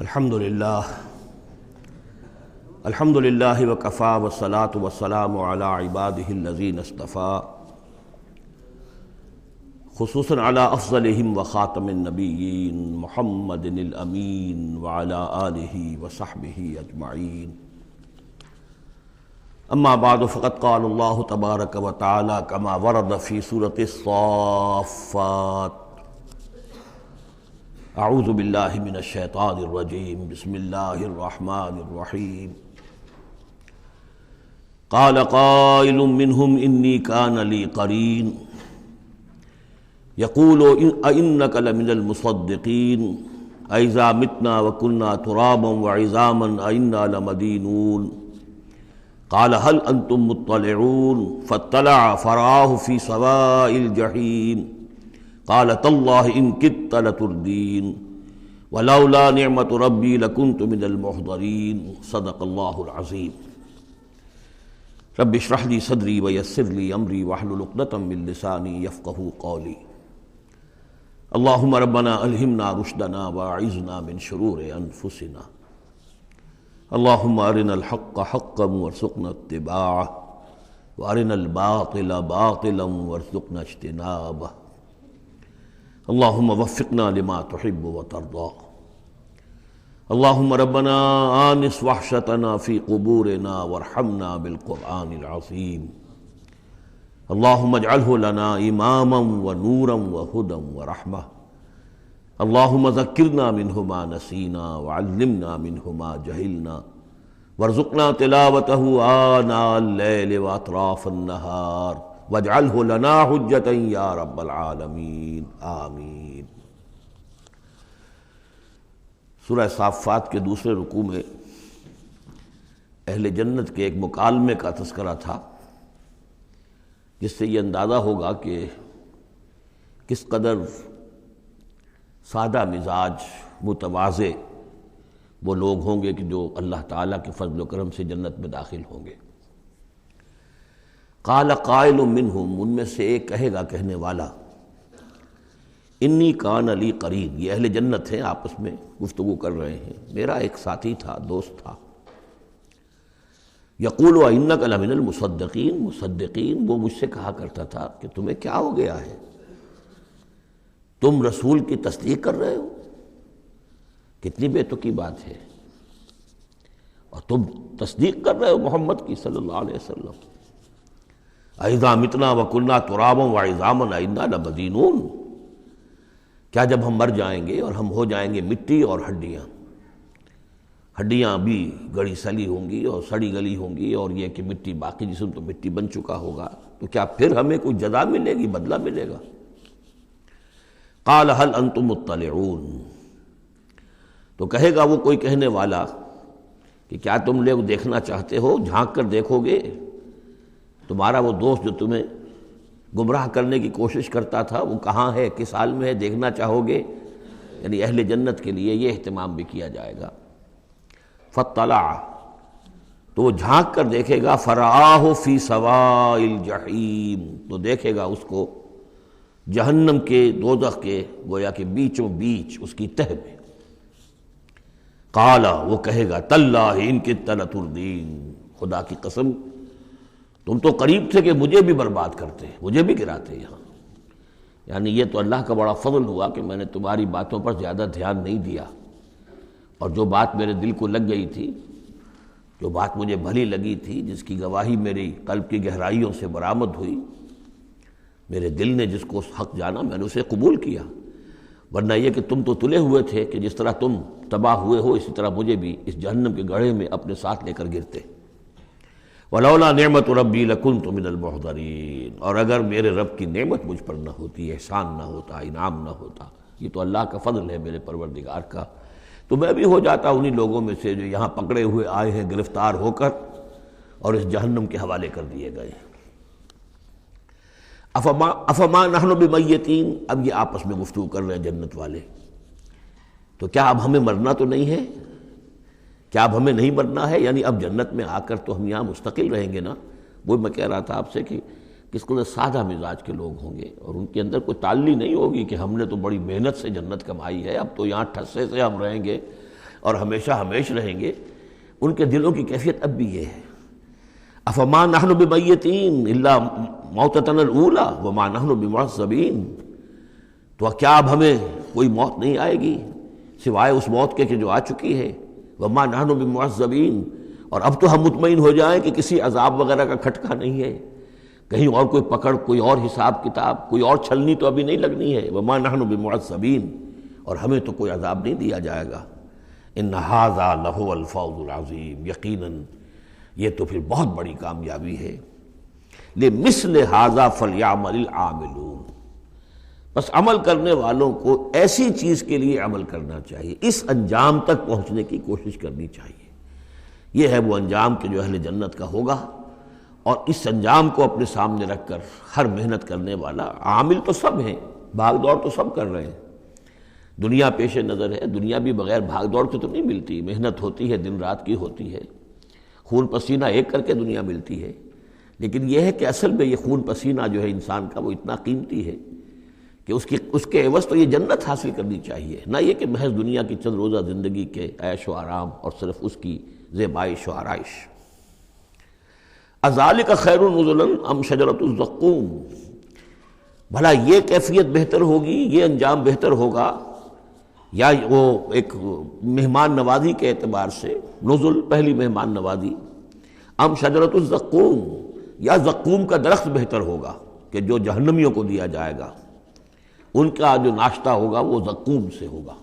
الحمدللہ وکفی والصلاة والسلام علی عبادہ الذین اصطفیٰ خصوصاً علی افضلہم وخاتم النبیین محمد الامین وعلی آلہ وصحبہ اجمعین اما بعد فقد قال اللہ تبارک وتعالی کما ورد فی سورۃ الصافات اعوذ باللہ من الشیطان الرجیم بسم اللہ الرحمن الرحیم قال قائل منهم انی کان لی قرین یقول ائنک لمن المصدقین اذا متنا وکنا ترابا وعظاما ائنا لمدینون قال هل انتم مطلعون فاطلع فرآہ فی سواء الجحیم قال تاللہ ان کدت لتردین ولولا نعمت ربی لکنت من المحضرین صدق اللہ العظیم رب اشرح لی صدری ویسر لی امری واحلل عقدۃ من لسانی یفقہوا قولی اللہم ربنا الہمنا رشدنا واعذنا من شرور انفسنا اللہم ارنا الحق حقا وارزقنا اتباعہ وارنا الباطل باطلا وارزقنا اجتنابہ اللہم وفقنا لما تحب وترضى اللہم ربنا آنس وحشتنا فی قبورنا وارحمنا بالقرآن العظیم اللہم اجعلہ لنا اماما ونورا وہدا ورحمہ اللہم ذکرنا منہ ما نسینا وعلمنا منہ ما جہلنا وارزقنا تلاوتہ آناء اللیل واطراف النہار واجعلہ لنا حجتا یا رب العالمین آمین۔ سورہ صافات کے دوسرے رکوع میں اہل جنت کے ایک مکالمے کا تذکرہ تھا، جس سے یہ اندازہ ہوگا کہ کس قدر سادہ مزاج متواضع وہ لوگ ہوں گے کہ جو اللہ تعالیٰ کے فضل و کرم سے جنت میں داخل ہوں گے۔ قال قائل منہم، ان میں سے ایک کہے گا کہنے والا، انی کان لی قرین، یہ اہل جنت ہیں آپس میں گفتگو کر رہے ہیں، میرا ایک ساتھی تھا، دوست تھا، یقول ائنک لمن المصدقین، مصدقین وہ مجھ سے کہا کرتا تھا کہ تمہیں کیا ہو گیا ہے، تم رسول کی تصدیق کر رہے ہو، کتنی بے تکی بات ہے، اور تم تصدیق کر رہے ہو محمد کی صلی اللہ علیہ وسلم، اذا متنا وکنا ترابا وعظاما ائنا لمدینون، کیا جب ہم مر جائیں گے اور ہم ہو جائیں گے مٹی اور ہڈیاں، ہڈیاں بھی گڑی سلی ہوں گی اور سڑی گلی ہوں گی، اور یہ کہ مٹی باقی جسم تو مٹی بن چکا ہوگا، تو کیا پھر ہمیں کوئی جزا ملے گی، بدلہ ملے گا؟ قال هل انتم مطلعون، تو کہے گا وہ کوئی کہنے والا کہ کیا تم لوگ دیکھنا چاہتے ہو، جھانک کر دیکھو گے، تمہارا وہ دوست جو تمہیں گمراہ کرنے کی کوشش کرتا تھا وہ کہاں ہے، کس حال میں ہے، دیکھنا چاہو گے؟ یعنی اہل جنت کے لیے یہ اہتمام بھی کیا جائے گا۔ فاطلع، تو وہ جھانک کر دیکھے گا، فرآہ فی سواء الجحیم، تو دیکھے گا اس کو جہنم کے، دوزخ کے گویا کہ بیچوں بیچ اس کی تہہ میں۔ قال، وہ کہے گا، تاللہ ان کدت لتردین، خدا کی قسم تم تو قریب تھے کہ مجھے بھی برباد کرتے، مجھے بھی گراتے یہاں، یعنی یہ تو اللہ کا بڑا فضل ہوا کہ میں نے تمہاری باتوں پر زیادہ دھیان نہیں دیا، اور جو بات میرے دل کو لگ گئی تھی، جو بات مجھے بھلی لگی تھی، جس کی گواہی میری قلب کی گہرائیوں سے برآمد ہوئی، میرے دل نے جس کو حق جانا میں نے اسے قبول کیا، ورنہ یہ کہ تم تو تلے ہوئے تھے کہ جس طرح تم تباہ ہوئے ہو اسی طرح مجھے بھی اس جہنم کے گڑھے میں اپنے ساتھ لے کر گرتے۔ ولولا نعمت ربی لکنت من المحضرین، اور اگر میرے رب کی نعمت مجھ پر نہ ہوتی، احسان نہ ہوتا، انعام نہ ہوتا، یہ تو اللہ کا فضل ہے میرے پروردگار کا، تو میں بھی ہو جاتا انہی لوگوں میں سے جو یہاں پکڑے ہوئے آئے ہیں گرفتار ہو کر اور اس جہنم کے حوالے کر دیے گئے۔ افما نحن بمیتین، اب یہ آپس میں گفتگو کر رہے ہیں جنت والے، تو کیا اب ہمیں مرنا تو نہیں ہے، کیا اب ہمیں نہیں مرنا ہے، یعنی اب جنت میں آ کر تو ہم یہاں مستقل رہیں گے نا۔ وہ میں کہہ رہا تھا آپ سے کہ کس قدر سادہ مزاج کے لوگ ہوں گے، اور ان کے اندر کوئی تعلی نہیں ہوگی کہ ہم نے تو بڑی محنت سے جنت کمائی ہے، اب تو یہاں ٹھسے سے ہم رہیں گے، اور ہمیشہ ہمیش رہیں گے، ان کے دلوں کی کیفیت اب بھی یہ ہے۔ افما نحن بمیتین الا موتتنا الاولی وما نحن بمعذبین، تو کیا اب ہمیں کوئی موت نہیں آئے گی سوائے اس موت کے کہ جو آ چکی ہے، وما نحن بمعذبین، اور اب تو ہم مطمئن ہو جائیں کہ کسی عذاب وغیرہ کا کھٹکا نہیں ہے، کہیں اور کوئی پکڑ، کوئی اور حساب کتاب، کوئی اور چھلنی تو ابھی نہیں لگنی ہے، وما نحن بمعذبین، اور ہمیں تو کوئی عذاب نہیں دیا جائے گا۔ ان ھذا لہو الفوز العظیم، یقیناً یہ تو پھر بہت بڑی کامیابی ہے۔ لمثل ھذا فلیعمل العاملون، بس عمل کرنے والوں کو ایسی چیز کے لیے عمل کرنا چاہیے، اس انجام تک پہنچنے کی کوشش کرنی چاہیے۔ یہ ہے وہ انجام کہ جو اہل جنت کا ہوگا، اور اس انجام کو اپنے سامنے رکھ کر ہر محنت کرنے والا، عامل تو سب ہیں، بھاگ دوڑ تو سب کر رہے ہیں، دنیا پیش نظر ہے، دنیا بھی بغیر بھاگ دوڑ کے تو نہیں ملتی، محنت ہوتی ہے، دن رات کی ہوتی ہے، خون پسینہ ایک کر کے دنیا ملتی ہے، لیکن یہ ہے کہ اصل میں یہ خون پسینہ جو ہے انسان کا وہ اتنا قیمتی ہے کہ اس کے عوض تو یہ جنت حاصل کرنی چاہیے، نہ یہ کہ محض دنیا کی چند روزہ زندگی کے عیش و آرام اور صرف اس کی زیبائش و آرائش۔ اذالک خیر نزلا ام شجرۃ الزقوم، بھلا یہ کیفیت بہتر ہوگی، یہ انجام بہتر ہوگا، یا وہ ایک مہمان نوازی کے اعتبار سے نزل، پہلی مہمان نوازی، ام شجرۃ الزقوم، یا زقوم کا درخت بہتر ہوگا کہ جو جہنمیوں کو دیا جائے گا، ان کا جو ناشتہ ہوگا وہ زقوم سے ہوگا۔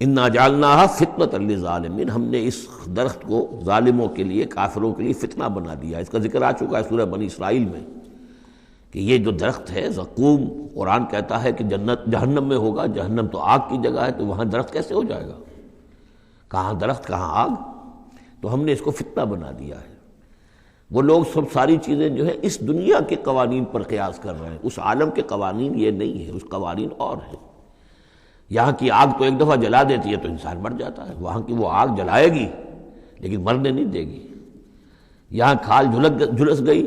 انا جعلناها فتنۃ للظالمین، ہم نے اس درخت کو ظالموں کے لیے، کافروں کے لیے فتنہ بنا دیا۔ اس کا ذکر آ چکا ہے سورہ بنی اسرائیل میں کہ یہ جو درخت ہے زقوم، قرآن کہتا ہے کہ جہنم میں ہوگا، جہنم تو آگ کی جگہ ہے، تو وہاں درخت کیسے ہو جائے گا؟ کہاں درخت کہاں آگ؟ تو ہم نے اس کو فتنہ بنا دیا ہے۔ وہ لوگ سب ساری چیزیں جو ہے اس دنیا کے قوانین پر قیاس کر رہے ہیں، اس عالم کے قوانین یہ نہیں ہے، اس قوانین اور ہیں۔ یہاں کی آگ تو ایک دفعہ جلا دیتی ہے تو انسان مر جاتا ہے، وہاں کی وہ آگ جلائے گی لیکن مرنے نہیں دے گی۔ یہاں کھال جھلس گئی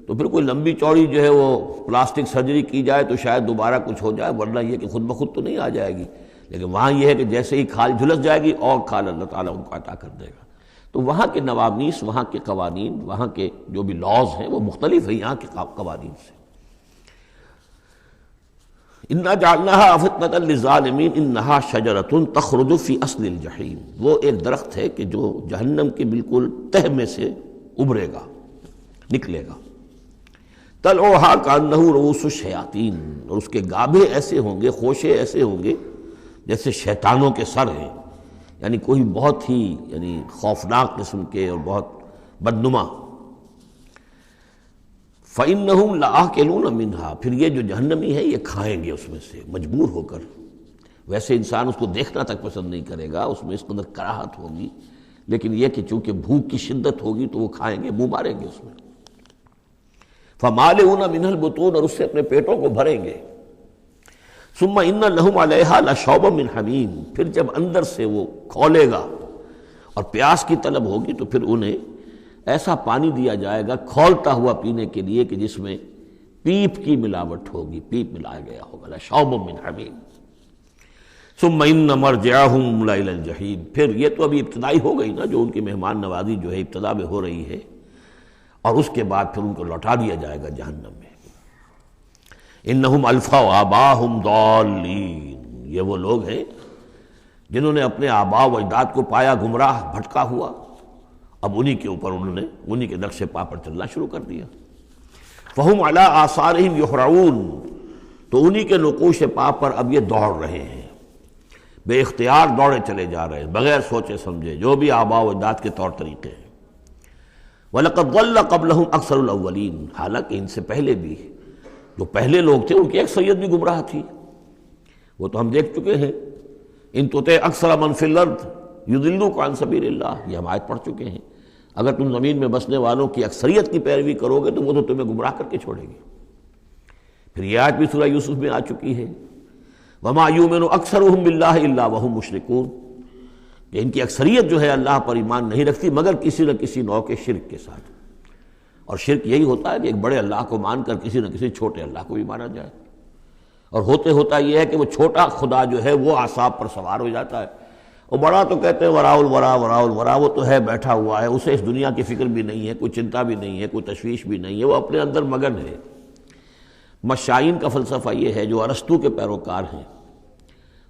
تو پھر کوئی لمبی چوڑی جو ہے وہ پلاسٹک سرجری کی جائے تو شاید دوبارہ کچھ ہو جائے، ورنہ یہ کہ خود بخود تو نہیں آ جائے گی، لیکن وہاں یہ ہے کہ جیسے ہی کھال جھلس جائے گی اور کھال اللہ تعالیٰ ان کو عطا کر دے گا۔ تو وہاں کے نوامیس، وہاں کے قوانین، وہاں کے جو بھی لاز ہیں وہ مختلف ہیں یہاں کے قوانین سے۔ انا جعلناها فتنۃ للظالمین انہا شجرۃ تخرج فی اصل الجحیم، وہ ایک درخت ہے کہ جو جہنم کے بالکل تہ میں سے ابھرے گا، نکلے گا۔ طلعها کأنہ رؤوس الشیاطین، اور اس کے گابھے ایسے ہوں گے، خوشے ایسے ہوں گے جیسے شیطانوں کے سر ہیں، یعنی کوئی بہت ہی خوفناک قسم کے اور بہت بدنما۔ فَإِنَّهُمْ لَآكِلُونَ مِنْهَا، پھر یہ جو جہنمی ہے یہ کھائیں گے اس میں سے مجبور ہو کر۔ ویسے انسان اس کو دیکھنا تک پسند نہیں کرے گا، اس میں اس قدر کراہت ہوگی، لیکن یہ کہ چونکہ بھوک کی شدت ہوگی تو وہ کھائیں گے، منہ ماریں گے اس میں۔ فَمَالِئُونَ مِنْهَا الْبُطُونَ، اور اس سے اپنے پیٹوں کو بھریں گے۔ ثُمَّ إِنَّ لَهُمْ عَلَيْهَا لَشَوْبًا مِّنْ حَمِيمٍ، پھر جب اندر سے وہ کھولے گا اور پیاس کی طلب ہوگی تو پھر انہیں ایسا پانی دیا جائے گا کھولتا ہوا پینے کے لیے کہ جس میں پیپ کی ملاوٹ ہوگی، پیپ ملایا گیا ہوگا، لَشَوْبًا مِّنْ حَمِيمٍ۔ ثُمَّ إِنَّ مَرْجِعَهُمْ لَإِلَى الْجَحِيمِ، پھر یہ تو ابھی ابتدائی ہو گئی نا، جو ان کی مہمان نوازی جو ہے ابتدا میں ہو رہی ہے، اور اس کے بعد پھر ان کو لوٹا دیا جائے گا جہنم میں۔ انہم الفوا آباہم ضالین، یہ وہ لوگ ہیں جنہوں نے اپنے آباء و اجداد کو پایا گمراہ، بھٹکا ہوا، اب انہی کے اوپر انہوں نے انہی کے نقش پا پر چلنا شروع کر دیا۔ فہم علی آثارہم یہرعون، تو انہی کے نقوش پا پر اب یہ دوڑ رہے ہیں، بے اختیار دوڑے چلے جا رہے ہیں، بغیر سوچے سمجھے، جو بھی آباء و اجداد کے طور طریقے ہیں۔ وَلَقَدْ ضَلَّ قَبْلَهُمْ أَكْثَرُ الْأَوَّلِينَ، حالانکہ ان سے پہلے بھی جو پہلے لوگ تھے ان کی اکثریت بھی گمراہ تھی، وہ تو ہم دیکھ چکے ہیں۔ ان تُطِعْ أَكْثَرَ مَنْ فِي الْأَرْضِ يُضِلُّوكَ عَنْ سَبِيلِ اللَّهِ، یہ ہم آیت پڑھ چکے ہیں۔ اگر تم زمین میں بسنے والوں کی اکثریت کی پیروی کرو گے تو وہ تو تمہیں گمراہ کر کے چھوڑے گی۔ پھر یہ آیت بھی سورہ یوسف میں آ چکی ہے، وَمَا يُؤْمِنُ أَكْثَرُهُمْ بِاللَّهِ إِلَّا وَهُمْ مُشْرِكُونَ، کہ ان کی اکثریت جو ہے اللہ پر ایمان نہیں رکھتی مگر کسی نہ کسی نوع کے شرک کے ساتھ۔ اور شرک یہی ہوتا ہے کہ ایک بڑے اللہ کو مان کر کسی نہ کسی چھوٹے اللہ کو بھی مانا جائے، اور ہوتا یہ ہے کہ وہ چھوٹا خدا جو ہے وہ اعصاب پر سوار ہو جاتا ہے، اور بڑا تو کہتے ہیں وراء الورا وراء الورا، وہ تو ہے بیٹھا ہوا ہے، اسے اس دنیا کی فکر بھی نہیں ہے، کوئی چنتا بھی نہیں ہے، کوئی تشویش بھی نہیں ہے، وہ اپنے اندر مگن ہے۔ مشائین کا فلسفہ یہ ہے جو ارسطو کے پیروکار ہیں،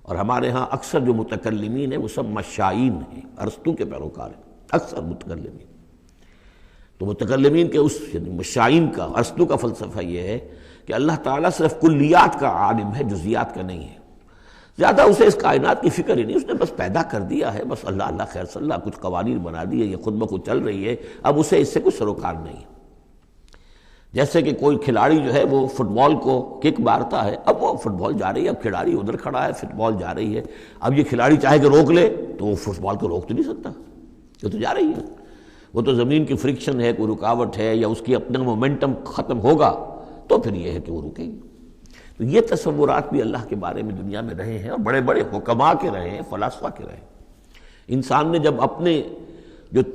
اور ہمارے ہاں اکثر جو متکلمین ہیں وہ سب مشائین ہیں، ارسطو کے پیروکار ہیں اکثر متکلمین۔ تو متکلمین کے اس یعنی مشائین کا، ارسطو کا فلسفہ یہ ہے کہ اللہ تعالیٰ صرف کلیات کا عالم ہے، جزیات کا نہیں ہے۔ زیادہ اسے اس کائنات کی فکر ہی نہیں، اس نے بس پیدا کر دیا ہے، بس اللہ اللہ خیر صلی اللہ، کچھ قوانین بنا دیے، یہ خود بخود چل رہی ہے، اب اسے اس سے کچھ سروکار نہیں ہے۔ جیسے کہ کوئی کھلاڑی جو ہے وہ فٹ بال کو کک مارتا ہے، اب وہ فٹ بال جا رہی ہے، اب کھلاڑی ادھر کھڑا ہے، فٹ بال جا رہی ہے، اب یہ کھلاڑی چاہے کہ روک لے تو وہ فٹ بال کو روک تو نہیں سکتا، یہ تو جا رہی ہے، وہ تو زمین کی فرکشن ہے، کوئی رکاوٹ ہے، یا اس کی اپنا مومنٹم ختم ہوگا تو پھر یہ ہے کہ وہ رکے گی۔ تو یہ تصورات بھی اللہ کے بارے میں دنیا میں رہے ہیں، اور بڑے بڑے حکماء کے رہے ہیں، فلاسفہ کے رہے ہیں۔ انسان نے جب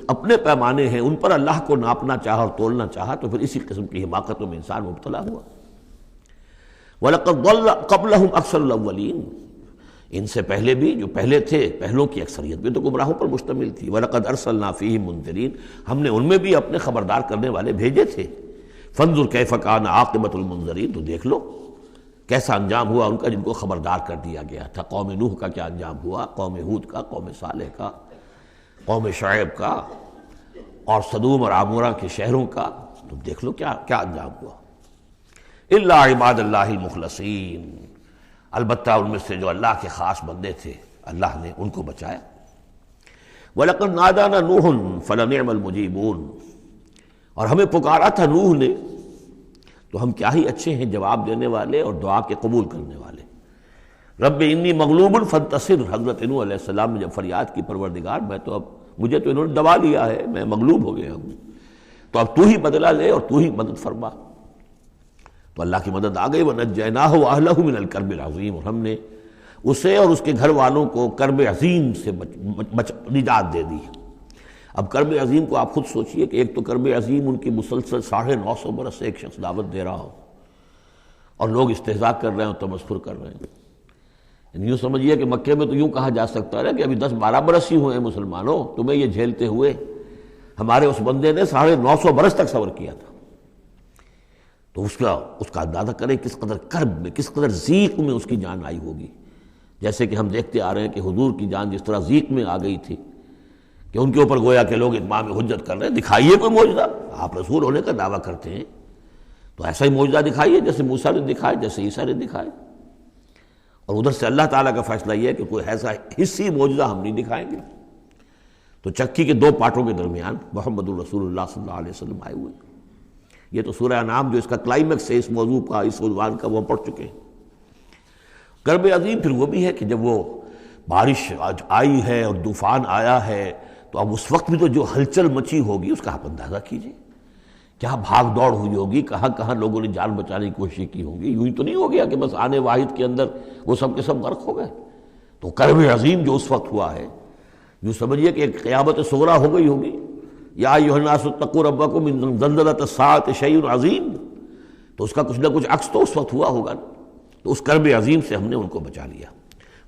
اپنے پیمانے ہیں ان پر اللہ کو ناپنا چاہا اور تولنا چاہا تو پھر اسی قسم کی حماقتوں میں انسان مبتلا ہوا۔ وَلَقَدْ ضَلَّ قَبْلَهُمْ أَكْثَرُ الْأَوَّلِينَ، ان سے پہلے بھی جو پہلے تھے، پہلوں کی اکثریت بھی تو گمراہوں پر مشتمل تھی۔ وَلَقَدْ أَرْسَلْنَا فِيهِمْ مُنذِرِينَ، ہم نے ان میں بھی اپنے خبردار کرنے والے بھیجے تھے۔ فَانظُرْ كَيْفَ كَانَ عَاقِبَةُ الْمُنذَرِينَ، تو دیکھ لو کیسا انجام ہوا ان کا جن کو خبردار کر دیا گیا تھا۔ قوم نوح کا کیا انجام ہوا، قوم ہود کا، قوم صالح کا، قوم شعیب کا، اور سدوم اور عمورہ کے شہروں کا، تو دیکھ لو کیا انجام ہوا۔ الا عباد اللہ المخلصین، البتہ ان میں سے جو اللہ کے خاص بندے تھے اللہ نے ان کو بچایا۔ وَلَقَدْ نَادَانَا نُوحٌ فَلَنِعْمَ الْمُجِيبُونَ، اور ہمیں پکارا تھا نوح نے تو ہم کیا ہی اچھے ہیں جواب دینے والے اور دعا کے قبول کرنے والے۔ رب انی مغلوب فانتصر، حضرت نوح علیہ السلام نے جب فریاد کی پروردگار میں تو اب مجھے تو انہوں نے دبا لیا ہے، میں مغلوب ہو گیا ہوں، تو اب تو ہی بدلہ لے اور تو ہی مدد فرما۔ تو اللہ کی مدد آ گئی، وَنَجَّيْنَاهُ وَأَهْلَهُ مِنَ الْكَرْبِ الْعَظِيمِ، اور ہم نے اسے اور اس کے گھر والوں کو کرب عظیم سے نجات دے دی۔ اب کرب عظیم کو آپ خود سوچئے کہ ایک تو کرب عظیم ان کی مسلسل 950 برس سے ایک شخص دعوت دے رہا ہو اور لوگ استہزاء کر رہے ہیں اور تمسخر کر رہے ہیں۔ یعنی یوں سمجھیے کہ مکے میں تو یوں کہا جا سکتا ہے کہ ابھی 10-12 برس ہی ہوئے ہیں مسلمانوں تمہیں یہ جھیلتے ہوئے، ہمارے اس بندے نے 950 برس تک صبر کیا تھا۔ تو اس کا اندازہ کریں کس قدر کرب میں، کس قدر ضیق میں اس کی جان آئی ہوگی۔ جیسے کہ ہم دیکھتے آ رہے ہیں کہ حضور کی جان جس طرح ضیق میں آ گئی تھی کہ ان کے اوپر گویا کہ لوگ اتمام حجت کر رہے ہیں، دکھائیے کوئی معجزہ، آپ رسول ہونے کا دعویٰ کرتے ہیں تو ایسا ہی معجزہ دکھائیے جیسے موسیٰ نے دکھائے، جیسے عیسیٰ نے دکھائے۔ اور ادھر سے اللہ تعالیٰ کا فیصلہ یہ ہے کہ کوئی ایسا حصی معجزہ ہم نہیں دکھائیں گے۔ تو چکی کے 2 پارٹوں کے درمیان محمد الرسول اللہ صلی اللہ علیہ وسلم آئے ہوئے۔ یہ تو سورہ انعام جو اس کا کلائمیکس ہے اس موضوع کا، اس عنوان کا، وہ ہم پڑھ چکے ہیں۔ کرب عظیم پھر وہ بھی ہے کہ جب وہ بارش آئی ہے اور طوفان آیا ہے تو اب اس وقت بھی تو جو ہلچل مچی ہوگی اس کا آپ اندازہ کیجئے، کیا بھاگ دوڑ ہوئی ہوگی، کہاں کہاں لوگوں نے جان بچانے کی کوشش کی ہوگی۔ یوں ہی تو نہیں ہو گیا کہ بس آنے واحد کے اندر وہ سب کے سب غرق ہو گئے۔ تو کرب عظیم جو اس وقت ہوا ہے، یوں سمجھیے کہ ایک قیامت صغریٰ ہو گئی ہوگی۔ یا ایھا الناس اتقوا ربکم ان زلزلۃ الساعۃ شیء عظیم، تو اس کا کچھ نہ کچھ عکس تو اس وقت ہوا ہوگا۔ تو اس کرب عظیم سے ہم نے ان کو بچا لیا۔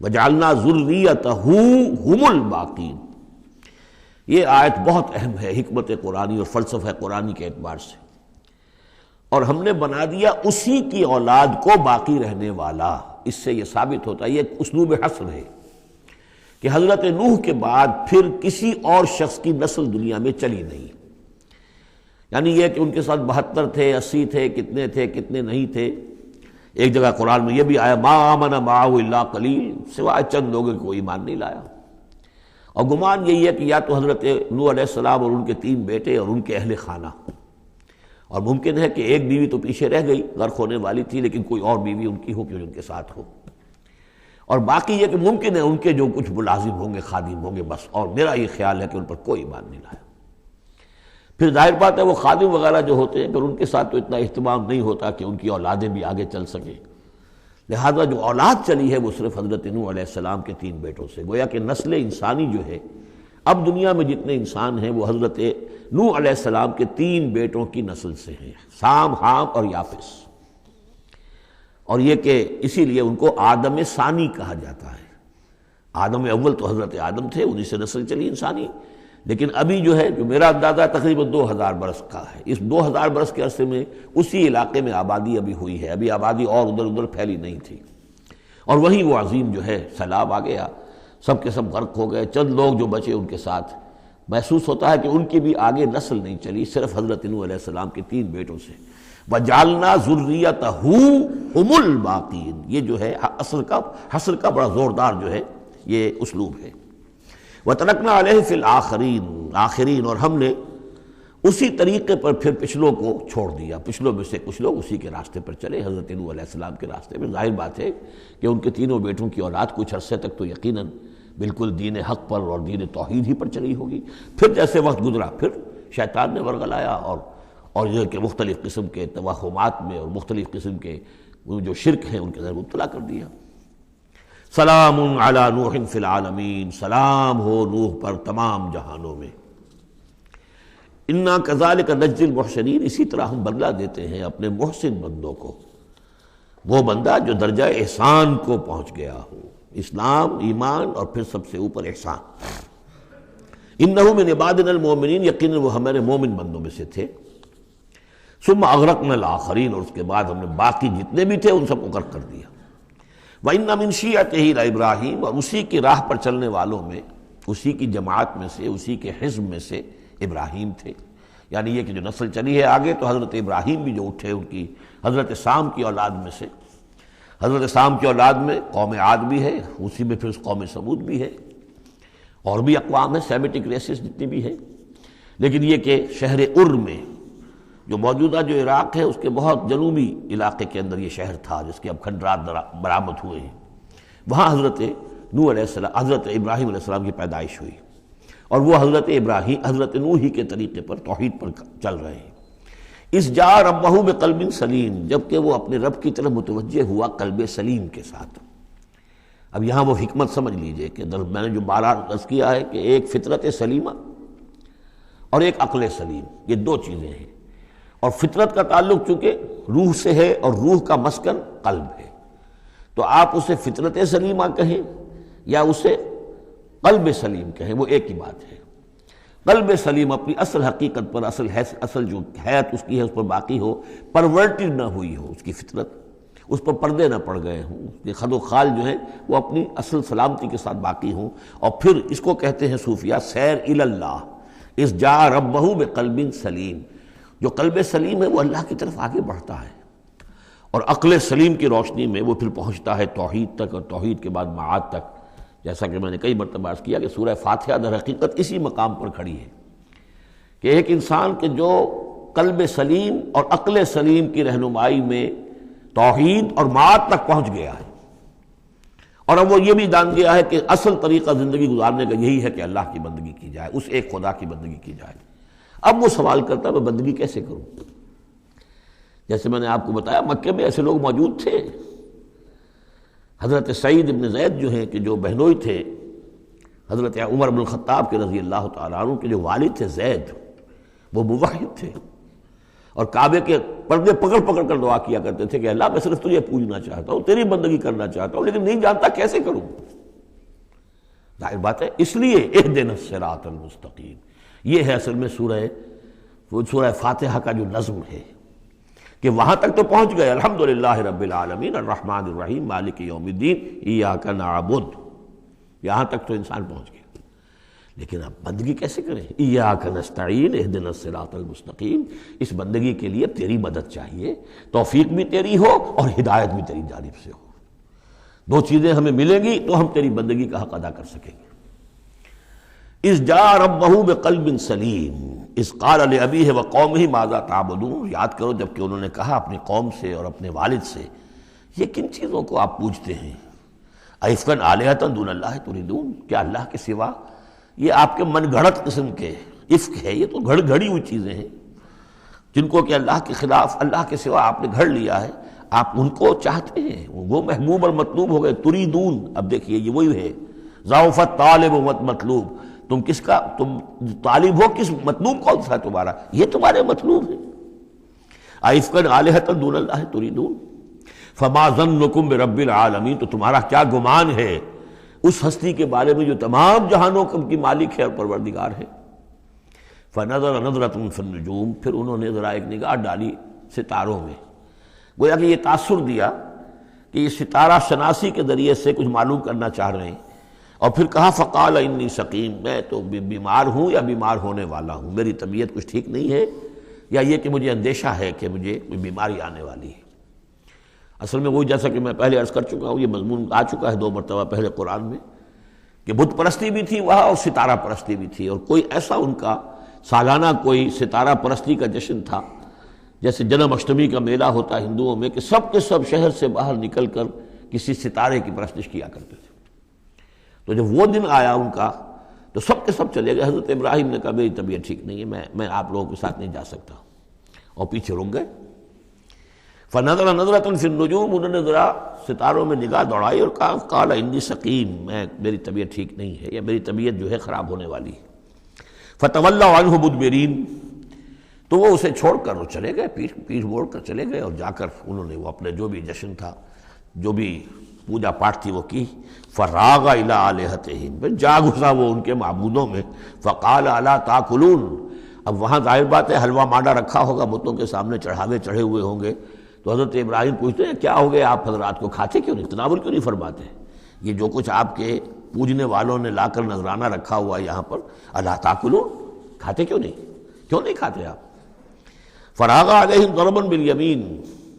وجعلنا ذریتہ ھم الباقین، یہ آیت بہت اہم ہے حکمت قرآنی اور فلسفہ قرآنی کے اعتبار سے، اور ہم نے بنا دیا اسی کی اولاد کو باقی رہنے والا۔ اس سے یہ ثابت ہوتا ہے، یہ ایک اسلوب حصر ہے کہ حضرت نوح کے بعد پھر کسی اور شخص کی نسل دنیا میں چلی نہیں۔ یعنی یہ کہ ان کے ساتھ 72 تھے، 80 تھے، کتنے نہیں تھے۔ ایک جگہ قرآن میں یہ بھی آیا ما آمن معہ الا قلیل، سوائے چند لوگوں کو ایمان نہیں لایا۔ اور گمان یہی ہے کہ یا تو حضرت نوح علیہ السلام اور ان کے 3 بیٹے اور ان کے اہل خانہ، اور ممکن ہے کہ ایک بیوی تو پیچھے رہ گئی، غرق ہونے والی تھی، لیکن کوئی اور بیوی ان کی ہو کہ ان کے ساتھ ہو، اور باقی یہ کہ ممکن ہے ان کے جو کچھ ملازم ہوں گے، خادم ہوں گے بس، اور میرا یہ خیال ہے کہ ان پر کوئی ایمان نہیں لایا۔ پھر ظاہر بات ہے وہ خادم وغیرہ جو ہوتے ہیں پھر ان کے ساتھ تو اتنا اہتمام نہیں ہوتا کہ ان کی اولادیں بھی آگے چل سکیں، لہذا جو اولاد چلی ہے وہ صرف حضرت نوح علیہ السلام کے 3 بیٹوں سے، گویا کہ نسل انسانی جو ہے اب دنیا میں جتنے انسان ہیں وہ حضرت نوح علیہ السلام کے 3 بیٹوں کی نسل سے ہیں، سام، حام اور یافس۔ اور یہ کہ اسی لیے ان کو آدم ثانی کہا جاتا ہے۔ آدم اول تو حضرت آدم تھے، انہی سے نسل چلی انسانی، لیکن ابھی جو ہے جو میرا اندازہ تقریباً 2000 برس کا ہے، اس 2000 برس کے عرصے میں اسی علاقے میں آبادی ابھی ہوئی ہے، ابھی آبادی اور ادھر ادھر پھیلی نہیں تھی، اور وہیں وہ عظیم جو ہے سیلاب آ گیا، سب کے سب غرق ہو گئے، چند لوگ جو بچے ان کے ساتھ، محسوس ہوتا ہے کہ ان کی بھی آگے نسل نہیں چلی، صرف حضرت نوح علیہ السلام کے 3 بیٹوں سے۔ وَجَعَلْنَا ذُرِّيَّتَهُ هُمُ الْبَاقِينَ، یہ جو ہے حصر کا بڑا زوردار جو ہے یہ اسلوب ہے۔ وَتَرَكْنَا عَلَيْهِ فِي الْآخِرِينَ، آخرین، اور ہم نے اسی طریقے پر پھر پچھلوں کو چھوڑ دیا، پچھلوں میں سے کچھ لوگ اسی کے راستے پر چلے، حضرت نوح علیہ السلام کے راستے میں۔ ظاہر بات ہے کہ ان کے تینوں بیٹوں کی اولاد کچھ عرصے تک تو یقیناً بالکل دین حق پر اور دین توحید ہی پر چلی ہوگی، پھر جیسے وقت گزرا پھر شیطان نے ورغلایا اور یہ کہ مختلف قسم کے توہمات میں اور مختلف قسم کے وہ جو شرک ہیں ان کے اندر مبتلا کر دیا۔ سلام علی نوح فی العالمین، سلام ہو نوح پر تمام جہانوں میں۔ انا کذالک نجزی المحسنین، اسی طرح ہم بدلہ دیتے ہیں اپنے محسن بندوں کو، وہ بندہ جو درجہ احسان کو پہنچ گیا ہو، اسلام، ایمان اور پھر سب سے اوپر احسان۔ انہ من عبادنا المؤمنین، یقیناً وہ ہمارے مومن بندوں میں سے تھے۔ ثم اغرقنا الآخرین، اور اس کے بعد ہم نے باقی جتنے بھی تھے ان سب کو غرق کر دیا۔ وَإِنَّ مِن شِيعَتِهِ لَإِبْرَاهِيمَ، اور اسی کی راہ پر چلنے والوں میں، اسی کی جماعت میں سے، اسی کے حزب میں سے ابراہیم تھے، یعنی یہ کہ جو نسل چلی ہے آگے تو حضرت ابراہیم بھی جو اٹھے ان کی حضرت سام کی اولاد میں سے، حضرت سام کی اولاد میں قوم عاد بھی ہے، اسی میں پھر قوم سمود بھی ہے، اور بھی اقوام ہیں سیمیٹک ریسز جتنی بھی ہیں، لیکن یہ کہ شہر ار میں جو موجودہ جو عراق ہے اس کے بہت جنوبی علاقے کے اندر یہ شہر تھا جس کے اب کھنڈرات برآمد ہوئے ہیں، وہاں حضرت نوح علیہ السلام، حضرت ابراہیم علیہ السلام کی پیدائش ہوئی، اور وہ حضرت نوح ہی کے طریقے پر توحید پر چل رہے ہیں۔ اس جا ربہ بقلب سلیم، جبکہ وہ اپنے رب کی طرف متوجہ ہوا قلب سلیم کے ساتھ۔ اب یہاں وہ حکمت سمجھ لیجئے کہ میں نے جو بارہ عرض کیا ہے کہ ایک فطرت سلیمہ اور ایک عقل سلیم، یہ 2 چیزیں ہیں، اور فطرت کا تعلق چونکہ روح سے ہے اور روح کا مسکن قلب ہے، تو آپ اسے فطرت سلیمہ کہیں یا اسے قلب سلیم کہیں، وہ ایک ہی بات ہے۔ قلب سلیم اپنی اصل حقیقت پر، اصل جو حیات اس کی ہے اس پر باقی ہو، پرورٹڈ نہ ہوئی ہو اس کی فطرت، اس پر پردے نہ پڑ گئے ہوں، اس کے خد و خال جو ہیں وہ اپنی اصل سلامتی کے ساتھ باقی ہوں، اور پھر اس کو کہتے ہیں صوفیہ سیر الی اللہ، اس جا ربہ بقلب سلیم، جو قلب سلیم ہے وہ اللہ کی طرف آگے بڑھتا ہے، اور عقل سلیم کی روشنی میں وہ پھر پہنچتا ہے توحید تک، اور توحید کے بعد معاد تک، جیسا کہ میں نے کئی مرتبہ عرض کیا کہ سورہ فاتحہ در حقیقت اسی مقام پر کھڑی ہے کہ ایک انسان کے جو قلب سلیم اور عقل سلیم کی رہنمائی میں توحید اور معاد تک پہنچ گیا ہے، اور اب وہ یہ بھی جان گیا ہے کہ اصل طریقہ زندگی گزارنے کا یہی ہے کہ اللہ کی بندگی کی جائے، اس ایک خدا کی بندگی کی جائے۔ اب وہ سوال کرتا ہے میں بندگی کیسے کروں؟ جیسے میں نے آپ کو بتایا مکے میں ایسے لوگ موجود تھے، حضرت سعید ابن زید جو ہیں کہ جو بہنوئی تھے حضرت عمر بن الخطاب کے رضی اللہ تعالیٰ عنہ کے جو والد تھے زید، وہ موحد تھے، اور کعبے کے پردے پکڑ پکڑ کر دعا کیا کرتے تھے کہ اللہ میں صرف تجھے پوجنا چاہتا ہوں، تیری بندگی کرنا چاہتا ہوں، لیکن نہیں جانتا کیسے کروں۔ ظاہر بات ہے، اس لیے اہدنا الصراط المستقیم، یہ ہے اصل میں سورہ فاتحہ کا جو نظم ہے کہ وہاں تک تو پہنچ گئے، الحمدللہ رب العالمین الرحمن الرحیم مالک یوم الدین ایاک نعبد، یہاں تک تو انسان پہنچ گیا، لیکن اب بندگی کیسے کریں؟ ایاک نستعین اہدنا الصراط المستقیم، اس بندگی کے لیے تیری مدد چاہیے، توفیق بھی تیری ہو اور ہدایت بھی تیری جانب سے ہو، 2 چیزیں ہمیں ملیں گی تو ہم تیری بندگی کا حق ادا کر سکیں گے۔ اذ جاء ربہ بقلب سلیم اذ قال لأبیہ وقومہ ماذا تعبدون، یاد کرو جب کہ انہوں نے کہا اپنی قوم سے اور اپنے والد سے یہ کن چیزوں کو آپ پوجتے ہیں؟ ائفکا آلہۃ دون اللہ تریدون، کیا اللہ کے سوا، یہ آپ کے من گھڑت قسم کے افک ہے، یہ تو گھڑی ہوئی چیزیں ہیں جن کو کہ اللہ کے خلاف، اللہ کے سوا آپ نے گھڑ لیا ہے، آپ ان کو چاہتے ہیں، وہ محبوب اور مطلوب ہو گئے، تریدون۔ اب دیکھیے یہ وہی ہے ضعف الطالب و مطلوب، تم کس کا، تم طالب ہو کس، مطلوب کون سا ہے تمہارا، یہ تمہارے مطلوب ہے۔ ائفکا آلہۃ دون اللہ تریدون فما ظنکم برب العالمین، تو تمہارا کیا گمان ہے اس ہستی کے بارے میں جو تمام جہانوں کی مالک ہے اور پروردگار ہے۔ فنظر نظرۃ فی النجوم، پھر انہوں نے ذرا ایک نگاہ ڈالی ستاروں میں، گویا کہ یہ تاثر دیا کہ یہ ستارہ شناسی کے ذریعے سے کچھ معلوم کرنا چاہ رہے ہیں، اور پھر کہا فقال انی سقیم، میں تو بیمار ہوں یا بیمار ہونے والا ہوں، میری طبیعت کچھ ٹھیک نہیں ہے، یا یہ کہ مجھے اندیشہ ہے کہ مجھے کوئی بیماری آنے والی ہے۔ اصل میں وہی جیسا کہ میں پہلے عرض کر چکا ہوں، یہ مضمون آ چکا ہے 2 مرتبہ پہلے قرآن میں، کہ بت پرستی بھی تھی وہاں اور ستارہ پرستی بھی تھی، اور کوئی ایسا ان کا سالانہ کوئی ستارہ پرستی کا جشن تھا، جیسے جنم اشٹمی کا میلہ ہوتا ہے ہندوؤں میں، کہ سب کے سب شہر سے باہر نکل کر کسی ستارے کی پرستش کیا کرتے تھے۔ تو جب وہ دن آیا ان کا تو سب کے سب چلے گئے۔ حضرت ابراہیم نے کہا میری طبیعت ٹھیک نہیں ہے، میں آپ لوگوں کے ساتھ نہیں جا سکتا، اور پیچھے رک گئے۔ فنظر نظرۃ فی النجوم، انہوں نے ذرا ستاروں میں نگاہ دوڑائی اور کہا قال انی سقیم، میری طبیعت ٹھیک نہیں ہے، یا میری طبیعت جو ہے خراب ہونے والی ہے۔ فتولوا عنہ مدبرین، تو وہ اسے چھوڑ کر وہ چلے گئے، پیٹھ موڑ کر چلے گئے، اور جا کر انہوں نے وہ اپنے جو بھی جشن تھا، جو بھی پوجا پاٹ تھی وہ کی۔ فراغ الی آلہتہم، پھر جا گھسا وہ ان کے معبودوں میں۔ فقال الا تاکلون، اب وہاں ظاہر بات ہے حلوہ مانڈا رکھا ہوگا، بتوں کے سامنے چڑھاوے چڑھے ہوئے ہوں گے، تو حضرت ابراہیم پوچھتے ہیں کیا ہو گیا آپ حضرات کو، کھاتے کیوں نہیں، تناول کیوں نہیں فرماتے؟ یہ جو کچھ آپ کے پوجنے والوں نے لا کر نذرانہ رکھا ہوا ہے یہاں پر، الا تاکلون، کھاتے کیوں نہیں کھاتے آپ؟ فراغ علیہم ضربا بالیمین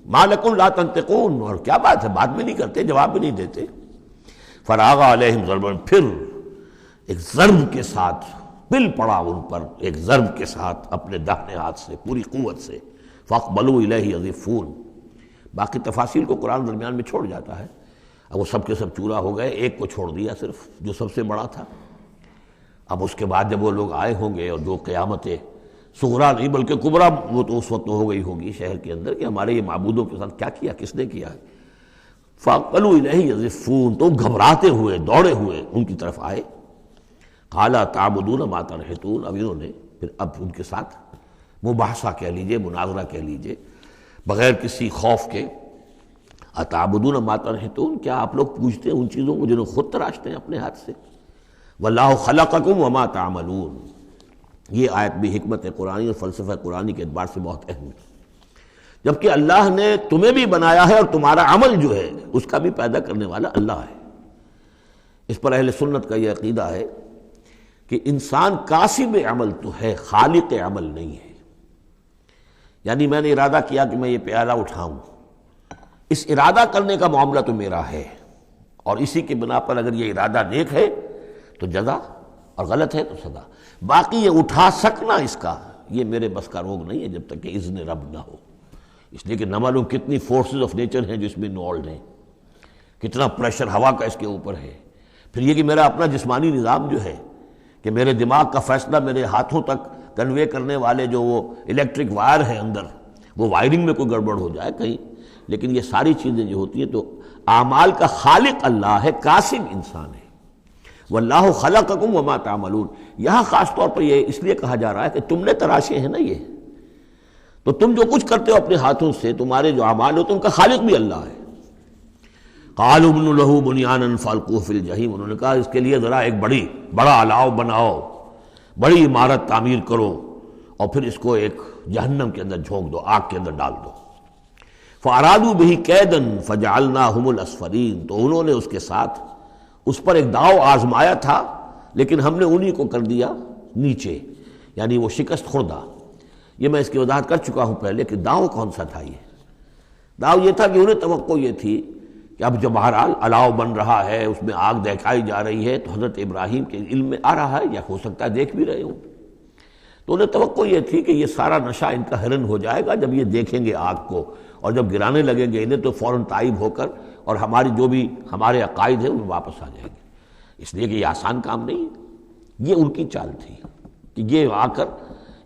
ما لکم لا تنطقون، اور کیا بات ہے، بات بھی نہیں کرتے، جواب بھی نہیں دیتے۔ فراغ علیہم ضربا، پھر ایک ضرب کے ساتھ پل پڑا ان پر، ایک ضرب کے ساتھ اپنے داہنے ہاتھ سے پوری قوت سے۔ فاقبلوا الیہ یزفون، باقی تفاصیل کو قرآن درمیان میں چھوڑ جاتا ہے، اب وہ سب کے سب چورا ہو گئے، ایک کو چھوڑ دیا صرف جو سب سے بڑا تھا۔ اب اس کے بعد جب وہ لوگ آئے ہوں گے اور جو قیامت صغریٰ نہیں بلکہ کبریٰ وہ تو اس وقت ہو گئی ہوگی شہر کے اندر کہ ہمارے یہ معبودوں کے ساتھ کیا کیا، کس نے کیا ہے۔ فاقبلوا الیہ یزفون، تو گھبراتے ہوئے دوڑے ہوئے ان کی طرف آئے۔ قال تعبدون ما تنحتون، اب انہوں نے پھر اب ان کے ساتھ مباحثہ کہہ لیجئے، مناظرہ کہہ لیجئے، بغیر کسی خوف کے، اتعبدون ما تنحتون، کیا آپ لوگ پوجتے ہیں ان چیزوں کو جنہیں خود تراشتے ہیں اپنے ہاتھ سے؟ واللہ خلقکم وما تعملون، یہ آیت بھی حکمت قرآنی اور فلسفہ قرآنی کے اعتبار سے بہت اہم ہے، جبکہ اللہ نے تمہیں بھی بنایا ہے اور تمہارا عمل جو ہے اس کا بھی پیدا کرنے والا اللہ ہے۔ اس پر اہل سنت کا یہ عقیدہ ہے کہ انسان کاسب عمل تو ہے، خالق عمل نہیں ہے۔ یعنی میں نے ارادہ کیا کہ میں یہ پیالہ اٹھاؤں، اس ارادہ کرنے کا معاملہ تو میرا ہے، اور اسی کی بنا پر اگر یہ ارادہ نیک ہے تو جزا، اور غلط ہے تو سزا۔ باقی یہ اٹھا سکنا اس کا، یہ میرے بس کا روگ نہیں ہے جب تک کہ اذن رب نہ ہو، اس لیے کہ نہ معلوم کتنی فورسز آف نیچر ہیں جو اس میں انوالوڈ ہیں، کتنا پریشر ہوا کا اس کے اوپر ہے۔ پھر یہ کہ میرا اپنا جسمانی نظام جو ہے کہ میرے دماغ کا فیصلہ میرے ہاتھوں تک کنوے کرنے والے جو وہ الیکٹرک وائر ہیں اندر، وہ وائرنگ میں کوئی گڑبڑ ہو جائے کہیں، لیکن یہ ساری چیزیں جو ہوتی ہیں تو اعمال کا خالق اللہ ہے، کاسب انسان ہے۔ واللہ خلقکم وما تعملون، یہاں خاص طور پر یہ اس لیے کہا جا رہا ہے کہ تم نے تراشے ہیں نا یہ، تو تم جو کچھ کرتے ہو اپنے ہاتھوں سے، تمہارے جو اعمال ہوتے ہیں ان کا خالق بھی اللہ ہے۔ قالوا ابنوا له بنيانا فالقوه في الجحيم، انہوں نے کہا اس کے لیے ذرا ایک بڑا الاؤ بناؤ، بڑی عمارت تعمیر کرو، اور پھر اس کو ایک جہنم کے اندر جھونک دو، آگ کے اندر ڈال دو۔ فارادوا به كيدا فجعلناهم الاسفلين، تو انہوں نے اس کے ساتھ اس پر ایک داؤ آزمایا تھا، لیکن ہم نے انہی کو کر دیا نیچے، یعنی وہ شکست خوردہ۔ یہ میں اس کی وضاحت کر چکا ہوں پہلے کہ داؤ کون سا تھا۔ یہ داؤ یہ تھا کہ انہیں توقع یہ تھی کہ اب جب بہرحال الاؤ بن رہا ہے، اس میں آگ دکھائی جا رہی ہے، تو حضرت ابراہیم کے علم میں آ رہا ہے، یا ہو سکتا ہے دیکھ بھی رہے ہوں، تو انہیں توقع یہ تھی کہ یہ سارا نشہ ان کا ہرن ہو جائے گا جب یہ دیکھیں گے آگ کو، اور جب گرانے لگیں گے انہیں تو فوراً تائب ہو کر اور ہماری جو بھی ہمارے عقائد ہیں ان میں واپس آ جائیں گے، اس لیے کہ یہ آسان کام نہیں ہے۔ یہ ان کی چال تھی کہ یہ آ کر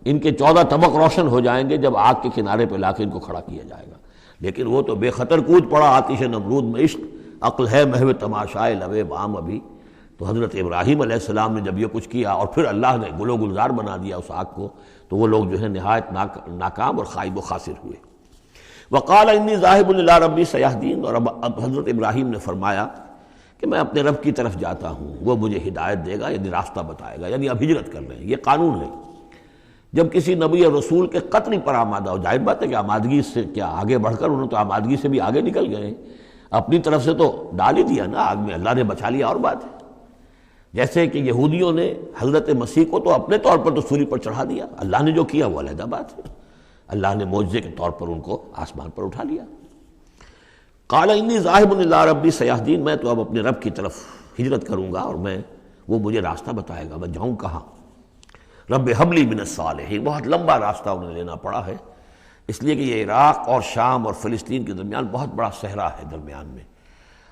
ان کے 14 طبق روشن ہو جائیں گے جب آگ کے کنارے پہ لا کے ان کو کھڑا کیا جائے گا، لیکن وہ تو بے خطر کود پڑا آتش نمرود میں، عشق عقل ہے محو تماشائے لبے بام ابھی۔ تو حضرت ابراہیم علیہ السلام نے جب یہ کچھ کیا اور پھر اللہ نے گل و گلزار بنا دیا اس آگ کو، تو وہ لوگ جو ہے نہایت ناکام اور خائب و خاسر ہوئے۔ وقال انی ذاہب الی ربی سیہدین، اور اب حضرت ابراہیم نے فرمایا کہ میں اپنے رب کی طرف جاتا ہوں، وہ مجھے ہدایت دے گا، یعنی راستہ بتائے گا، یعنی اب ہجرت کر رہے ہیں، یہ قانون ہے۔ جب کسی نبی اور رسول کے قتل پر آمادہ ہو، ظاہر بات ہے کہ آمادگی سے کیا آگے بڑھ کر، انہوں تو آمادگی سے بھی آگے نکل گئے، اپنی طرف سے تو ڈال ہی دیا نا آگ میں، اللہ نے بچا لیا، اور بات ہے۔ جیسے کہ یہودیوں نے حضرت مسیح کو تو اپنے طور پر تو سولی پر چڑھا دیا، اللہ نے جو کیا وہ علیحدہ بات ہے، اللہ نے معجزے کے طور پر ان کو آسمان پر اٹھا لیا۔ قال انی ذاہب الی ربی سیہدین، میں تو اب اپنے رب کی طرف ہجرت کروں گا، اور وہ مجھے راستہ بتائے گا، میں جاؤں کہاں۔ رب حب لی من الصالحین، بہت لمبا راستہ انہیں لینا پڑا ہے، اس لیے کہ یہ عراق اور شام اور فلسطین کے درمیان بہت بڑا صحرا ہے درمیان میں،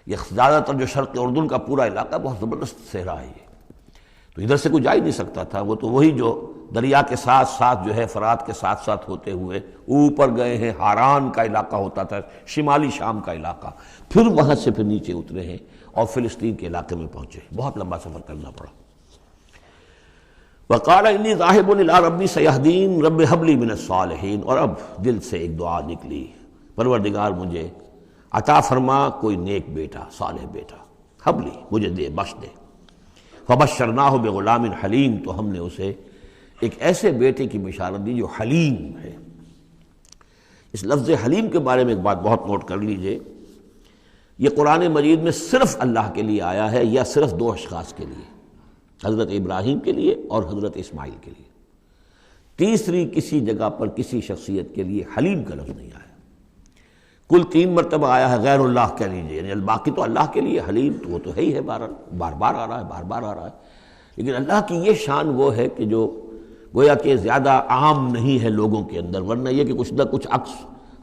یہ زیادہ تر جو شرق اردن کا پورا علاقہ بہت زبردست صحرا ہے، یہ تو ادھر سے کوئی جا ہی نہیں سکتا تھا، وہ تو وہی جو دریا کے ساتھ ساتھ جو ہے فرات کے ساتھ ساتھ ہوتے ہوئے اوپر گئے ہیں، ہاران کا علاقہ ہوتا تھا، شمالی شام کا علاقہ، پھر وہاں سے پھر نیچے اترے ہیں اور فلسطین کے علاقے میں پہنچے، بہت لمبا سفر کرنا پڑا۔ وقال انی ذاہب الی ربی سیہدین رب حب لی من الصالحین، اور اب دل سے ایک دعا نکلی، پروردگار مجھے عطا فرما کوئی نیک بیٹا، صالح بیٹا، حب لی، مجھے دے، بخش دے۔ فبشرناہ بغلام حلیم، تو ہم نے اسے ایک ایسے بیٹے کی بشارت دی جو حلیم ہے۔ اس لفظ حلیم کے بارے میں ایک بات بہت نوٹ کر لیجئے، یہ قرآن مجید میں صرف اللہ کے لیے آیا ہے یا صرف دو اشخاص کے لیے، حضرت ابراہیم کے لیے اور حضرت اسماعیل کے لیے، تیسری کسی جگہ پر کسی شخصیت کے لیے حلیم کا لفظ نہیں آیا۔ کل 3 مرتبہ آیا ہے غیر اللہ کہہ لیجیے، یعنی باقی تو اللہ کے لیے، حلیم تو وہ تو ہے ہی ہے، بار بار آ رہا ہے، بار بار آ رہا ہے، لیکن اللہ کی یہ شان وہ ہے کہ جو گویا کہ زیادہ عام نہیں ہے لوگوں کے اندر، ورنہ یہ کہ کچھ نہ کچھ عکس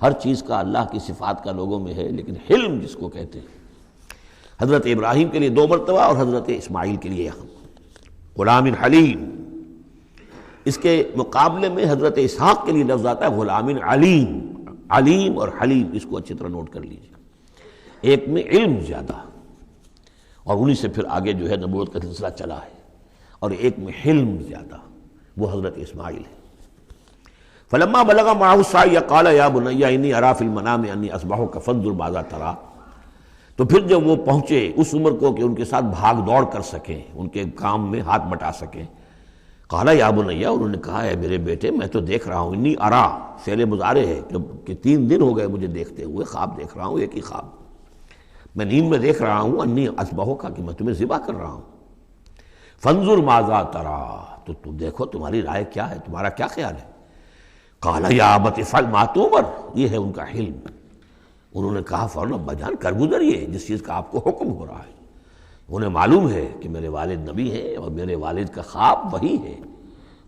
ہر چیز کا اللہ کی صفات کا لوگوں میں ہے، لیکن حلم جس کو کہتے ہیں، حضرت ابراہیم کے لیے 2 مرتبہ اور حضرت اسماعیل کے لیے یہاں غلام حلیم۔ اس کے مقابلے میں حضرت اسحاق کے لیے لفظ آتا ہے غلام علیم، علیم اور حلیم، اس کو اچھی طرح نوٹ کر لیجیے، ایک میں علم زیادہ اور انہی سے پھر آگے جو ہے نبوت کا سلسلہ چلا ہے، اور ایک میں حلم زیادہ، وہ حضرت اسماعیل ہے۔ فلما بلغ معه السعی قال یا بنی انی اری فی المنام انی اذبحک فانظر ماذا تری، تو پھر جب وہ پہنچے اس عمر کو کہ ان کے ساتھ بھاگ دوڑ کر سکیں، ان کے کام میں ہاتھ بٹا سکیں، قال یا بنی، انہوں نے کہا ہے میرے بیٹے میں تو دیکھ رہا ہوں، انی ارا فعل مضارع ہے کہ 3 دن ہو گئے مجھے دیکھتے ہوئے، خواب دیکھ رہا ہوں، ایک ہی خواب، میں نیند میں دیکھ رہا ہوں، انی اذبحک، کہ میں تمہیں ذبح کر رہا ہوں، فانظر ماذا تری، تو تم دیکھو تمہاری رائے کیا ہے، تمہارا کیا خیال ہے۔ قال یا ابت افعل ما تؤمر، یہ ہے ان کا حلم۔ انہوں نے کہا فوراً ابا جان کر گزریے جس چیز کا آپ کو حکم ہو رہا ہے، انہیں معلوم ہے کہ میرے والد نبی ہیں اور میرے والد کا خواب وہی ہے،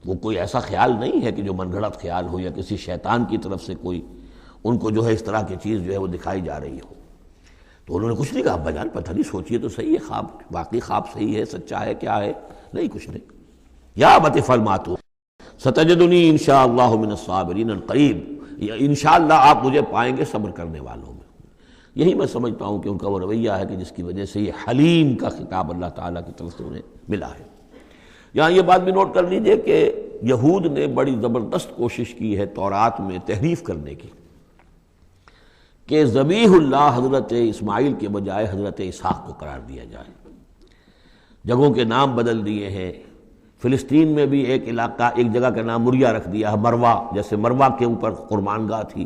وہ کوئی ایسا خیال نہیں ہے کہ جو من گھڑت خیال ہو یا کسی شیطان کی طرف سے کوئی ان کو جو ہے اس طرح کی چیز جو ہے وہ دکھائی جا رہی ہو۔ تو انہوں نے کچھ نہیں کہا، ابا جان پتہ نہیں سوچیے تو صحیح ہے، خواب واقعی خواب صحیح ہے، سچا ہے، کیا ہے، نہیں کچھ نہیں۔ یا ابت افعل ما تؤمر ستجدنی انشاءاللہ من الصابرین قریب، انشاءاللہ آپ مجھے پائیں گے صبر کرنے والوں میں۔ یہی میں سمجھتا ہوں کہ ان کا وہ رویہ ہے کہ جس کی وجہ سے یہ حلیم کا خطاب اللہ تعالیٰ کی طرف سے انہیں ملا ہے۔ یہاں یہ بات بھی نوٹ کر لیجئے کہ یہود نے بڑی زبردست کوشش کی ہے تورات میں تحریف کرنے کی، کہ ذبیح اللہ حضرت اسماعیل کے بجائے حضرت اسحاق کو قرار دیا جائے، جگہوں کے نام بدل دیے ہیں، فلسطین میں بھی ایک علاقہ، ایک جگہ کا نام مریا رکھ دیا ہے، مروا، جیسے مروا کے اوپر قربان گاہ تھی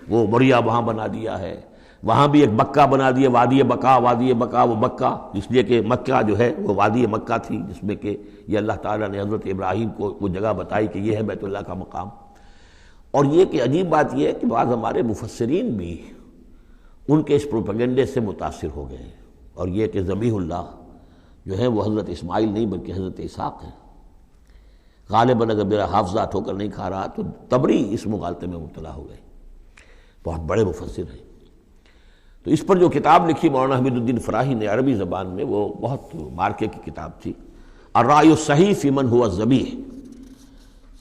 وہ مریا وہاں بنا دیا ہے، وہاں بھی ایک بکہ بنا دیا، وادی بکا، وادی بکا وہ بکہ، اس لیے کہ مکہ جو ہے وہ وادی مکہ تھی، جس میں کہ یہ اللہ تعالیٰ نے حضرت ابراہیم کو وہ جگہ بتائی کہ یہ ہے بیت اللہ کا مقام۔ اور یہ کہ عجیب بات یہ ہے کہ بعض ہمارے مفسرین بھی ان کے اس پروپیگنڈے سے متاثر ہو گئے ہیں، اور یہ کہ ذبیح اللہ جو ہے وہ حضرت اسماعیل نہیں بلکہ حضرت اسحاق ہیں۔ غالباً اگر میرا حافظہ ٹھوکر نہیں کھا رہا تو تبری اس مغالطے میں مبتلا ہو گئے، بہت بڑے مفسر ہیں۔ تو اس پر جو کتاب لکھی مولانا حمید الدین فراہی نے عربی زبان میں، وہ بہت مارکے کی کتاب تھی، الرائے الصحیح فی من ہوا ذبیح،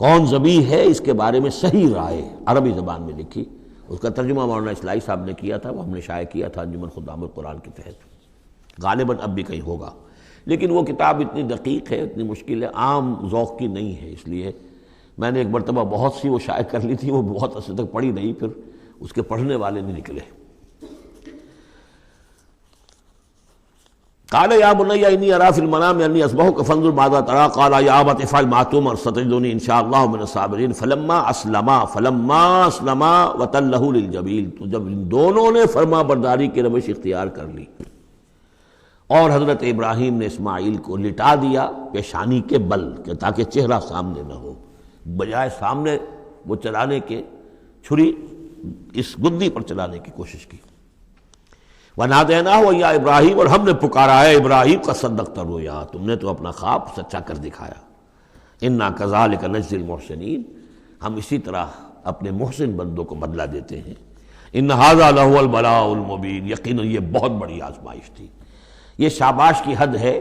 کون ذبیح ہے اس کے بارے میں صحیح رائے، عربی زبان میں لکھی، اس کا ترجمہ مولانا اصلاحی صاحب نے کیا تھا، وہ ہم نے شائع کیا تھا انجمن خدام القرآن کے تحت، غالباً اب بھی کہیں ہوگا، لیکن وہ کتاب اتنی دقیق ہے، اتنی مشکل ہے، عام ذوق کی نہیں ہے، اس لیے میں نے ایک مرتبہ بہت سی وہ شائع کر لی تھی، وہ بہت عرصے تک پڑھی نہیں، پھر اس کے پڑھنے والے نہیں نکلے۔ قال یا بنی انی اری فی المنام انی اذبحک فانظر ماذا تری قال یا ابت افعل ما تؤمر ستجدنی ان شاء اللہ من الصابرین فلما اسلما وتلہ للجبین، تو جب ان دونوں نے فرما برداری کی روش اختیار کر لی اور حضرت ابراہیم نے اسماعیل کو لٹا دیا پیشانی کے بل کہ تاکہ چہرہ سامنے نہ ہو، بجائے سامنے وہ چلانے کے چھری اس گدی پر چلانے کی کوشش کی۔ وَنَادَيْنَاهُ يَا ابراہیم، اور ہم نے پکارا ہے ابراہیم قَدْ صَدَّقْتَ الرُّؤْيَا، تم نے تو اپنا خواب سچا کر دکھایا۔ اِنَّا كَذَلِكَ نَجْزِي الْمُحْسِنِينَ، ہم اسی طرح اپنے محسن بندوں کو بدلہ دیتے ہیں۔ إِنَّ هَذَا لَهُوَ الْبَلَاءُ الْمُبِينُ، یقیناً یہ بہت بڑی آزمائش تھی۔ یہ شاباش کی حد ہے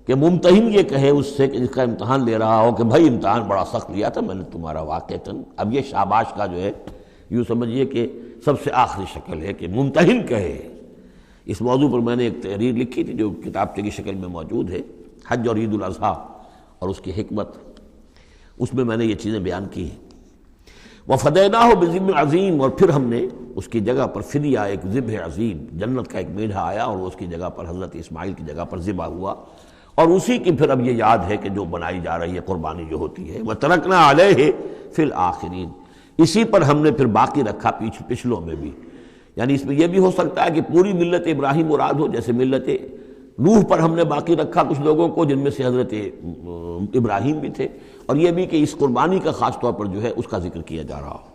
کہ ممتحن یہ کہے اس سے کہ جس کا امتحان لے رہا ہو کہ بھائی امتحان بڑا سخت لیا تھا میں نے تمہارا واقعتاً، اب یہ شاباش کا جو ہے یوں سمجھیے کہ سب سے آخری شکل ہے کہ ممتحن کہے۔ اس موضوع پر میں نے ایک تحریر لکھی تھی جو کتابچے کی شکل میں موجود ہے، حج اور عید الاضحیٰ اور اس کی حکمت، اس میں نے یہ چیزیں بیان کی ہیں۔ وَفَدَيْنَاهُ بِذِبْحٍ عَظِيمٍ، اور پھر ہم نے اس کی جگہ پر فدیہ ایک ذبح عظیم، جنت کا ایک میڈھا آیا اور وہ اس کی جگہ پر حضرت اسماعیل کی جگہ پر ذبح ہوا، اور اسی کی پھر اب یہ یاد ہے کہ جو بنائی جا رہی ہے قربانی جو ہوتی ہے۔ وَتَرَكْنَا عَلَيْهِ فِي الْآخِرِينَ، اسی پر ہم نے پھر باقی رکھا پچھلوں میں بھی، یعنی اس میں یہ بھی ہو سکتا ہے کہ پوری ملت ابراہیم مراد ہو، جیسے ملت نوح پر ہم نے باقی رکھا کچھ لوگوں کو جن میں سے حضرت ابراہیم بھی تھے، اور یہ بھی کہ اس قربانی کا خاص طور پر جو ہے اس کا ذکر کیا جا رہا ہو۔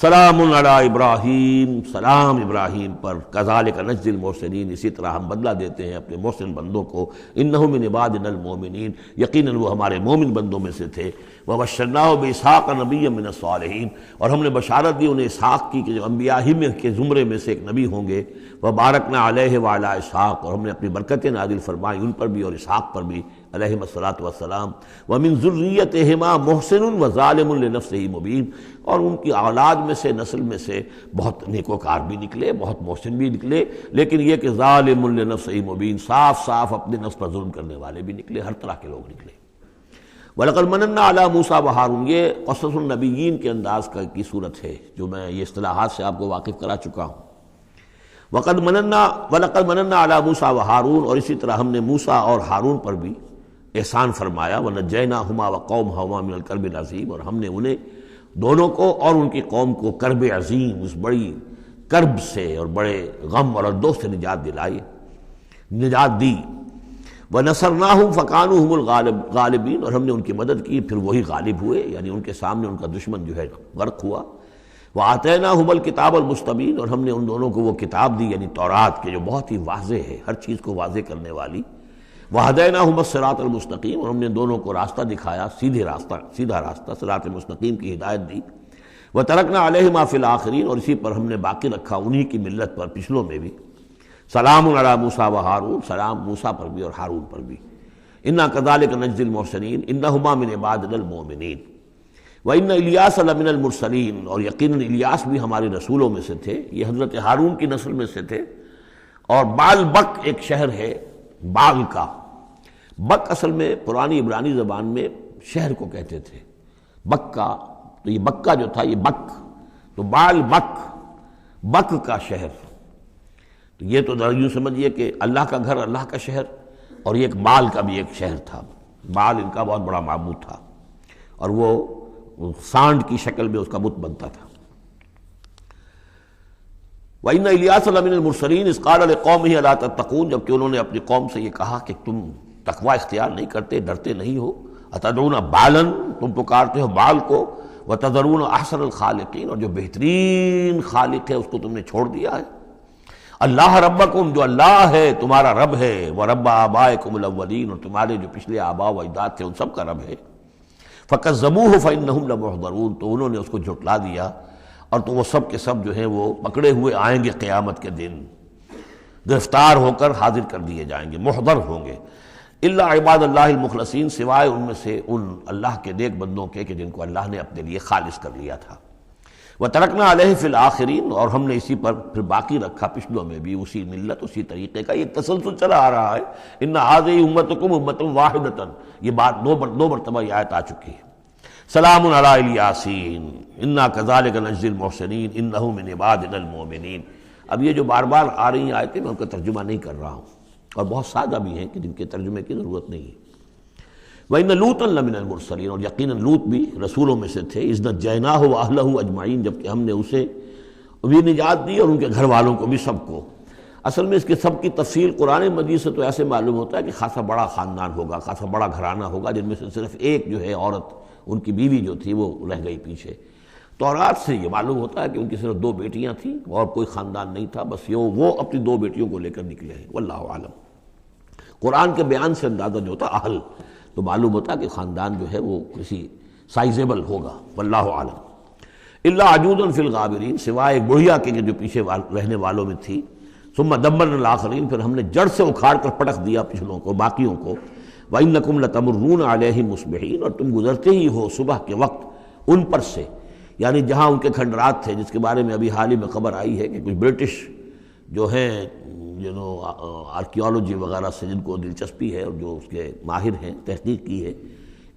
سلام علی ابراہیم، سلام ابراہیم پر، کذالک نجزی المحسنین، اسی طرح ہم بدلہ دیتے ہیں اپنے محسن بندوں کو، انہ من عبادنا المؤمنین، یقیناً وہ ہمارے مومن بندوں میں سے تھے۔ وبشرناہ باسحاق نبیا من الصالحین، اور ہم نے بشارت دی انہیں اسحاق کی کہ جو انبیاء ہی میں کے زمرے میں سے ایک نبی ہوں گے۔ وبارکنا علیہ وعلی اسحاق، اور ہم نے اپنی برکتیں نازل فرمائی ان پر بھی اور اسحاق پر بھی علیہم الصلاۃ والسلام۔ ومن ذریتہما محسن وظالم لنفسہ مبین، اور ان کی اولاد میں سے نسل میں سے بہت نیکوکار بھی نکلے، بہت محسن بھی نکلے، لیکن یہ کہ ظالم لنفسہ مبین، صاف صاف اپنے نفس پر ظلم کرنے والے بھی نکلے، ہر طرح کے لوگ نکلے۔ وَلَقَدْ مَنَنَّا عَلَىٰ مُوسَىٰ وَهَارُونَ، یہ قصص النبیین کے انداز کی صورت ہے جو میں یہ اصطلاحات سے آپ کو واقف کرا چکا ہوں۔ وَلَقَدْ مَنَنَّا عَلَىٰ مُوسَىٰ وَهَارُونَ، اور اسی طرح ہم نے موسیٰ اور ہارون پر بھی احسان فرمایا۔ وَنَجَّيْنَاهُمَا وَقَوْمَهُمَا مِنَ الْكَرْبِ الْعَظِيمِ، اور ہم نے انہیں دونوں کو اور ان کی قوم کو کرب عظیم، اس بڑی کرب سے اور بڑے غم اور اردو سے نجات دلائی، نجات دی۔ وَنَصَرْنَاهُمْ فَكَانُوا هُمُ الْغَالِبِينَ، اور ہم نے ان کی مدد کی پھر وہی غالب ہوئے، یعنی ان کے سامنے ان کا دشمن جو ہے غرق ہوا۔ وَآتَيْنَاهُمُ الْكِتَابَ الْمُسْتَبِينَ، اور ہم نے ان دونوں کو وہ کتاب دی یعنی تورات کے جو بہت ہی واضح ہے، ہر چیز کو واضح کرنے والی۔ وَهَدَيْنَاهُمَ الصِّرَاطَ الْمُسْتَقِيمَ، اور ہم نے دونوں کو راستہ دکھایا، سیدھا راستہ صراط مستقیم کی ہدایت دی۔ وَتَرَكْنَا عَلَيْهِمَا فِي الْآخِرِينَ، اور اسی پر ہم نے باقی رکھا انہی کی ملت پر پچھلوں میں بھی۔ سلام علی موسیٰ وہارون، سلام موسیٰ پر بھی اور ہارون پر بھی۔ انا کذالک نجزی المحسنین انہما من عبادنا المؤمنین وان الیاس لمن المرسلین، اور یقیناً الیاس بھی ہمارے رسولوں میں سے تھے، یہ حضرت ہارون کی نسل میں سے تھے۔ اور بال بک ایک شہر ہے بال کا، بک اصل میں پرانی عبرانی زبان میں شہر کو کہتے تھے، بکہ، تو یہ بکہ جو تھا یہ بک، تو بال بک، بک کا شہر، تو یہ تو یوں سمجھیے کہ اللہ کا گھر، اللہ کا شہر، اور یہ ایک بال کا بھی ایک شہر تھا، بال ان کا بہت بڑا معبود تھا، اور وہ سانڈ کی شکل میں اس کا بت بنتا تھا۔ وَإِنَّ إِلْيَاسَ لَمِنَ الْمُرْسَلِينَ إِذْ قَالَ لِقَوْمِهِ أَلَا تَتَّقُونَ، جبکہ انہوں نے اپنی قوم سے یہ کہا کہ تم تقوی اختیار نہیں کرتے، ڈرتے نہیں ہو۔ أَتَدْعُونَ بَالًا، تم پکارتے ہو بال کو، وَتَذَرُونَ أَحْسَنَ الْخَالِقِينَ، اور جو بہترین خالق ہے اس کو تم نے چھوڑ دیا ہے۔ اللہ ربکم، جو اللہ ہے تمہارا رب ہے، وَرَبَّ آبائکم الأولین، اور تمہارے جو پچھلے آباء و اجداد تھے ان سب کا رب ہے۔ فَكَذَّبُوهُ فَإِنَّهُمْ لَمُحْضَرُونَ، تو انہوں نے اس کو جھٹلا دیا، اور تو وہ سب کے سب جو ہیں وہ پکڑے ہوئے آئیں گے قیامت کے دن، گرفتار ہو کر حاضر کر دیے جائیں گے، محضر ہوں گے۔ الا عباد اللہ المخلصین، سوائے ان میں سے ان اللہ کے نیک بندوں کے کہ جن کو اللہ نے اپنے لیے خالص کر لیا تھا۔ وَتَرَكْنَا عَلَيْهِ فِي الْآخِرِينَ، اور ہم نے اسی پر پھر باقی رکھا پچھلوں میں بھی اسی ملت، اسی طریقے کا، یہ تسلسل چلا آ رہا ہے۔ ان هذه امتکم امۃ واحدۃ، یہ بات دو مرتبہ یہ آیت آ چکی ہے۔ سلام علی الیاسین انا کذالک نجزی المحسنین انہ من عبادنا المؤمنین۔ اب یہ جو بار بار آ رہی ہیں آیتیں، میں ان کا ترجمہ نہیں کر رہا ہوں، اور بہت سادہ بھی ہیں کہ جن کے ترجمے کی ضرورت نہیں ہے۔ وَإِنَّ لُوطًا لَمِنَ الْمُرْسَلِينَ، اور یقیناً لوط بھی رسولوں میں سے تھے، اِذْ نَجَّيْنَاهُ وَأَهْلَهُ أَجْمَعِينَ، جبکہ ہم نے اسے بھی نجات دی اور ان کے گھر والوں کو بھی سب کو۔ اصل میں اس کے سب کی تفصیل قرآن مجید سے تو ایسے معلوم ہوتا ہے کہ خاصا بڑا خاندان ہوگا، خاصا بڑا گھرانہ ہوگا، جن میں سے صرف ایک جو ہے عورت، ان کی بیوی جو تھی وہ رہ گئی پیچھے۔ تورات سے یہ معلوم ہوتا ہے کہ ان کی صرف 2 بیٹیاں تھیں اور کوئی خاندان نہیں تھا، بس وہ اپنی 2 بیٹیوں کو لے کر نکلے ہیں، واللہ عالم۔ قرآن کے بیان سے اندازہ جو ہوتا اہل، تو معلوم ہوتا کہ خاندان جو ہے وہ کسی سائزیبل ہوگا، واللہ عالم۔ الا عجوزا فی الغابرین، سوائے ایک بڑھیا کے جو پیچھے رہنے والوں میں تھی۔ ثم دمرنا الاخرین، پھر ہم نے جڑ سے اکھاڑ کر پٹک دیا پچھلوں کو، باقیوں کو۔ وانکم لتمرون علیہم مصبحین، اور تم گزرتے ہی ہو صبح کے وقت ان پر سے، یعنی جہاں ان کے کھنڈرات تھے، جس کے بارے میں ابھی حال ہی میں خبر آئی ہے کہ کچھ برٹش جو ہیں آرکیالوجی وغیرہ سے جن کو دلچسپی ہے اور جو اس کے ماہر ہیں، تحقیق کی ہے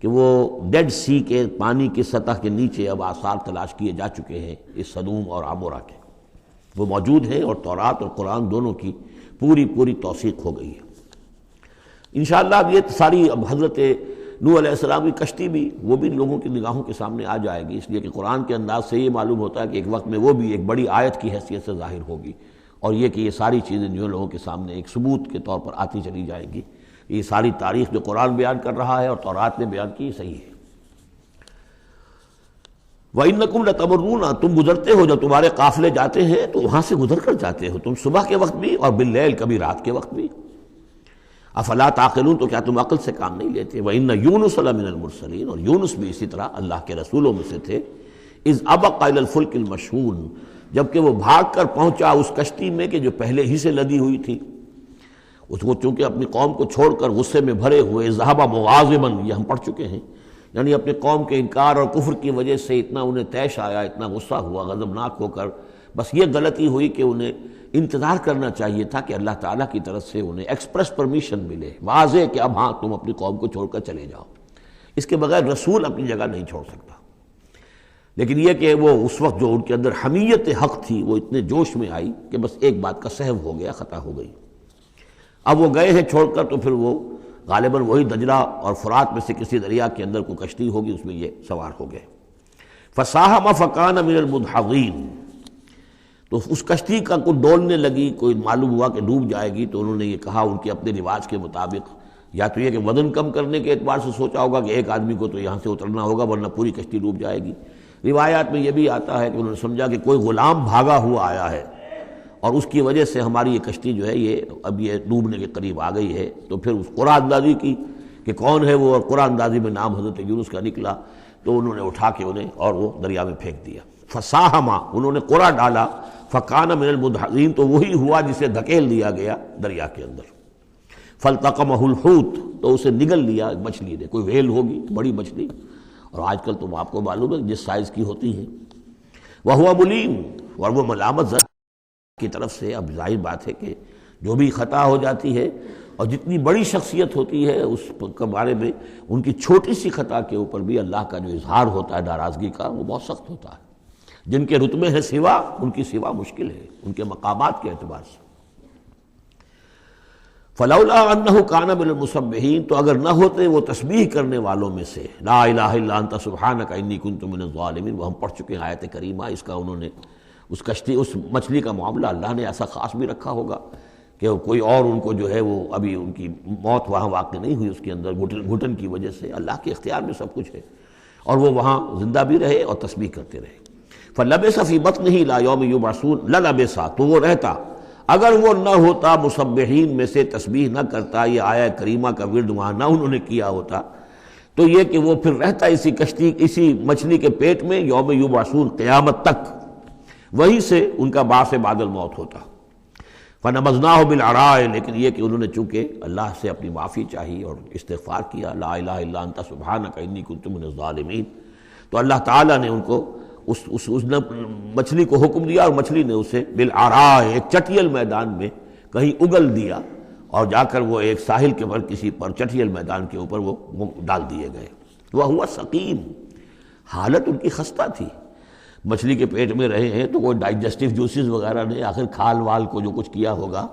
کہ وہ ڈیڈ سی کے پانی کی سطح کے نیچے اب آثار تلاش کیے جا چکے ہیں اس سدوم اور عمورہ کے، وہ موجود ہیں، اور تورات اور قرآن دونوں کی پوری توثیق ہو گئی ہے۔ انشاءاللہ اب یہ ساری اب حضرت نوح علیہ السلام کی کشتی بھی وہ بھی لوگوں کی نگاہوں کے سامنے آ جائے گی، اس لیے کہ قرآن کے انداز سے یہ معلوم ہوتا ہے کہ ایک وقت میں وہ بھی ایک بڑی آیت کی حیثیت سے ظاہر ہوگی، اور یہ کہ یہ ساری چیزیں جو لوگوں کے سامنے ایک ثبوت کے طور پر آتی چلی جائیں گی۔ یہ ساری تاریخ جو قرآن بیان کر رہا ہے اور تورات نے بیان کی صحیح ہے۔ وَإِنَّكُمْ لَتَمُرُّونَ، تم گزرتے ہو، جب تمہارے قافلے جاتے ہیں تو وہاں سے گزر کر جاتے ہو، تم صبح کے وقت بھی اور باللیل، کبھی رات کے وقت بھی۔ افلا تعقلون، تو کیا تم عقل سے کام نہیں لیتے؟ وَإِنَّ يُونُسَ لَمِنَ الْمُرْسَلِينَ، اور یونس بھی اسی طرح اللہ کے رسولوں میں سے تھے۔ اِذْ أَبَقَ إِلَى الْفُلْكِ الْمَشْحُونِ، جبکہ وہ بھاگ کر پہنچا اس کشتی میں کہ جو پہلے ہی سے لدی ہوئی تھی۔ اس کو چونکہ اپنی قوم کو چھوڑ کر غصے میں بھرے ہوئے، ذهب مغاضبا، یہ ہم پڑھ چکے ہیں، یعنی اپنے قوم کے انکار اور کفر کی وجہ سے اتنا انہیں طیش آیا، اتنا غصہ ہوا، غضبناک ہو کر، بس یہ غلطی ہوئی کہ انہیں انتظار کرنا چاہیے تھا کہ اللہ تعالیٰ کی طرف سے انہیں ایکسپریس پرمیشن ملے، واضح کہ اب ہاں تم اپنی قوم کو چھوڑ کر چلے جاؤ۔ اس کے بغیر رسول اپنی جگہ نہیں چھوڑ سکتا۔ لیکن یہ کہ وہ اس وقت جو ان کے اندر حمیت حق تھی وہ اتنے جوش میں آئی کہ بس ایک بات کا سہو ہو گیا، خطا ہو گئی۔ اب وہ گئے ہیں چھوڑ کر، تو پھر وہ غالباً وہی دجلہ اور فرات میں سے کسی دریا کے اندر کوئی کشتی ہوگی، اس میں یہ سوار ہو گئے۔ فساہم فکان من المدحضین، تو اس کشتی کا کوئی ڈولنے لگی، کوئی معلوم ہوا کہ ڈوب جائے گی، تو انہوں نے یہ کہا ان کے اپنے رواج کے مطابق، یا تو یہ کہ وزن کم کرنے کے اعتبار سے سوچا ہوگا کہ ایک آدمی کو تو یہاں سے اترنا ہوگا ورنہ پوری کشتی ڈوب جائے گی۔ روایات میں یہ بھی آتا ہے کہ انہوں نے سمجھا کہ کوئی غلام بھاگا ہوا آیا ہے اور اس کی وجہ سے ہماری یہ کشتی جو ہے یہ اب یہ ڈوبنے کے قریب آ گئی ہے، تو پھر اس قرعہ اندازی کی کہ کون ہے وہ، اور قرعہ اندازی میں نام حضرت یونس کا نکلا، تو انہوں نے اٹھا کے انہیں اور وہ دریا میں پھینک دیا۔ فساہما، انہوں نے قرعہ ڈالا، فکان من المدحضین، تو وہی ہوا جسے دھکیل دیا گیا دریا کے اندر۔ فالتقمہ الحوت، تو اسے نگل لیا مچھلی نے، کوئی ویل ہوگی بڑی مچھلی، اور آج کل تو آپ کو معلوم ہے جس سائز کی ہوتی ہیں۔ وہو ملیم، اور وہ ملامت کی طرف سے، اب ظاہر بات ہے کہ جو بھی خطا ہو جاتی ہے اور جتنی بڑی شخصیت ہوتی ہے اس کے بارے میں ان کی چھوٹی سی خطا کے اوپر بھی اللہ کا جو اظہار ہوتا ہے ناراضگی کا، وہ بہت سخت ہوتا ہے۔ جن کے رتبے ہیں سوا، ان کی سوا مشکل ہے ان کے مقامات کے اعتبار سے۔ فلولا انہ کان من المسبحین، تو اگر نہ ہوتے وہ تسبیح کرنے والوں میں سے، لا الہ الا انت سبحانک انی کنت من الظالمین، وہ ہم پڑھ چکے ہیں آیت کریمہ۔ اس کا انہوں نے اس کشتی، اس مچھلی کا معاملہ اللہ نے ایسا خاص بھی رکھا ہوگا کہ کوئی اور ان کو جو ہے وہ ابھی ان کی موت وہاں واقع نہیں ہوئی، اس کے اندر گھٹن کی وجہ سے، اللہ کے اختیار میں سب کچھ ہے، اور وہ وہاں زندہ بھی رہے اور تسبیح کرتے رہے۔ فلبث فی بطنہ الی یوم یبعثون، للبث، تو وہ رہتا، اگر وہ نہ ہوتا مسبحین میں سے، تسبیح نہ کرتا، یہ آیہ کریمہ کا ورد وہاں نہ انہوں نے کیا ہوتا، تو یہ کہ وہ پھر رہتا اسی کشتی، اسی مچھلی کے پیٹ میں، یوم یبعثون، قیامت تک، وہیں سے ان کا باعث بعد الموت ہوتا۔ فنبذناہ بالعراء، لیکن یہ کہ انہوں نے چونکہ اللہ سے اپنی معافی چاہی اور استغفار کیا، لا الہ الا انت سبحانک انی کنت من الظالمین، تو اللہ تعالیٰ نے ان کو اس مچھلی کو حکم دیا، اور مچھلی نے اسے بالعراء، ایک چٹیل میدان میں کہیں اگل دیا، اور جا کر وہ ایک ساحل کے پر کسی پر چٹیل میدان کے اوپر وہ ڈال دیے گئے۔ وہو سقیم، حالت ان کی خستہ تھی، مچھلی کے پیٹ میں رہے ہیں تو کوئی ڈائجسٹو جوسز وغیرہ نے آخر کھال وال کو جو کچھ کیا ہوگا،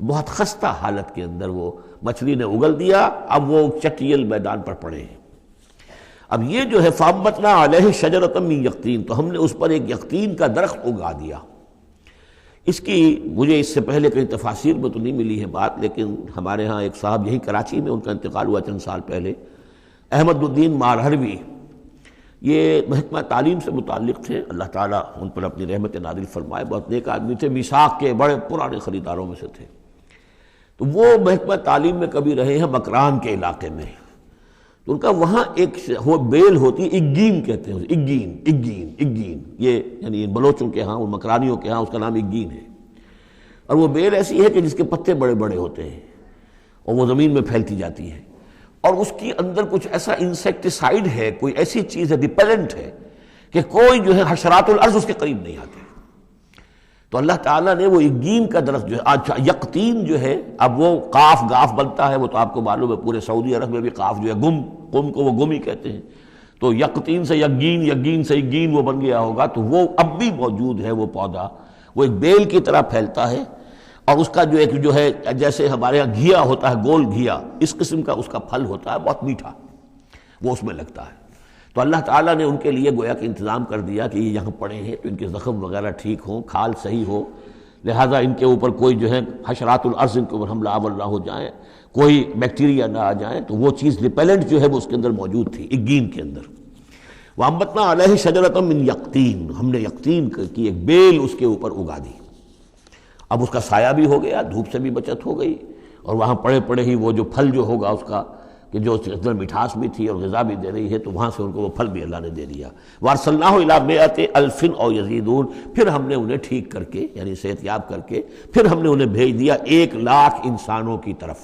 بہت خستہ حالت کے اندر وہ مچھلی نے اگل دیا، اب وہ چٹیل میدان پر پڑے ہیں۔ اب یہ جو ہے فَأَنبَتْنَا عَلَيْهِ شَجَرَةً مِّن يَقْطِين، تو ہم نے اس پر ایک یقطین کا درخت اگا دیا۔ اس کی مجھے اس سے پہلے کہیں تفاسیر میں تو نہیں ملی ہے بات، لیکن ہمارے ہاں ایک صاحب یہی کراچی میں، ان کا انتقال ہوا چند سال پہلے، احمد الدین مارہروی، یہ محکمہ تعلیم سے متعلق تھے، اللہ تعالیٰ ان پر اپنی رحمت نازل فرمائے، بہت نیک آدمی تھے، میثاق کے بڑے پرانے خریداروں میں سے تھے۔ تو وہ محکمہ تعلیم میں کبھی رہے ہیں مکران کے علاقے میں، تو ان کا وہاں ایک بیل ہوتی ہے، اگین کہتے ہیں، اگین، یہ یعنی بلوچوں کے ہاں، مکرانیوں کے ہاں اس کا نام اگین ہے، اور وہ بیل ایسی ہے کہ جس کے پتے بڑے بڑے ہوتے ہیں اور وہ زمین میں پھیلتی جاتی ہے، اور اس کی اندر کچھ ایسا انسیکٹیسائیڈ ہے، کوئی ایسی چیز ہے، ریپیلنٹ ہے، کہ کوئی جو ہے حشرات الارض اس کے قریب نہیں آتے۔ تو اللہ تعالیٰ نے وہ اگین کا درخت جو ہے، اچھا یقطین جو ہے، اب وہ قاف گاف بنتا ہے، وہ تو آپ کو معلوم ہے پورے سعودی عرب میں بھی قاف جو ہے قم کو وہ گم ہی کہتے ہیں، تو یقطین سے یقین، یقین سے اگین وہ بن گیا ہوگا، تو وہ اب بھی موجود ہے وہ پودا، وہ ایک بیل کی طرح پھیلتا ہے، اور اس کا جو ہے جیسے ہمارے یہاں گھیا ہوتا ہے، گول گھیا، اس قسم کا اس کا پھل ہوتا ہے، بہت میٹھا، وہ اس میں لگتا ہے۔ تو اللہ تعالیٰ نے ان کے لیے گویا کہ انتظام کر دیا کہ یہ یہاں پڑے ہیں تو ان کے زخم وغیرہ ٹھیک ہوں، کھال صحیح ہو، لہٰذا ان کے اوپر کوئی جو ہے حشرات الارض ان کے اوپر حملہ آور نہ ہو جائیں، کوئی بیکٹیریا نہ آ جائیں، تو وہ چیز ریپیلنٹ جو ہے وہ اس کے اندر موجود تھی اگین کے اندر۔ وَأَنبَتْنَا عَلَيْهِ شَجَرَةً مِّن يَقْطِين، ہم نے یقطین کی ایک بیل اس کے اوپر اگا دی۔ اب اس کا سایہ بھی ہو گیا، دھوپ سے بھی بچت ہو گئی، اور وہاں پڑے پڑے ہی وہ جو پھل جو ہوگا اس کا، کہ جو اندر مٹھاس بھی تھی اور غذا بھی دے رہی ہے، تو وہاں سے ان کو وہ پھل بھی اللہ نے دے دیا۔ وَأَرْسَلْنَاهُ إِلَىٰ مِائَةِ أَلْفٍ أَوْ يَزِيدُونَ، پھر ہم نے انہیں ٹھیک کر کے یعنی صحت یاب کر کے پھر ہم نے انہیں بھیج دیا 1,00,000 انسانوں کی طرف۔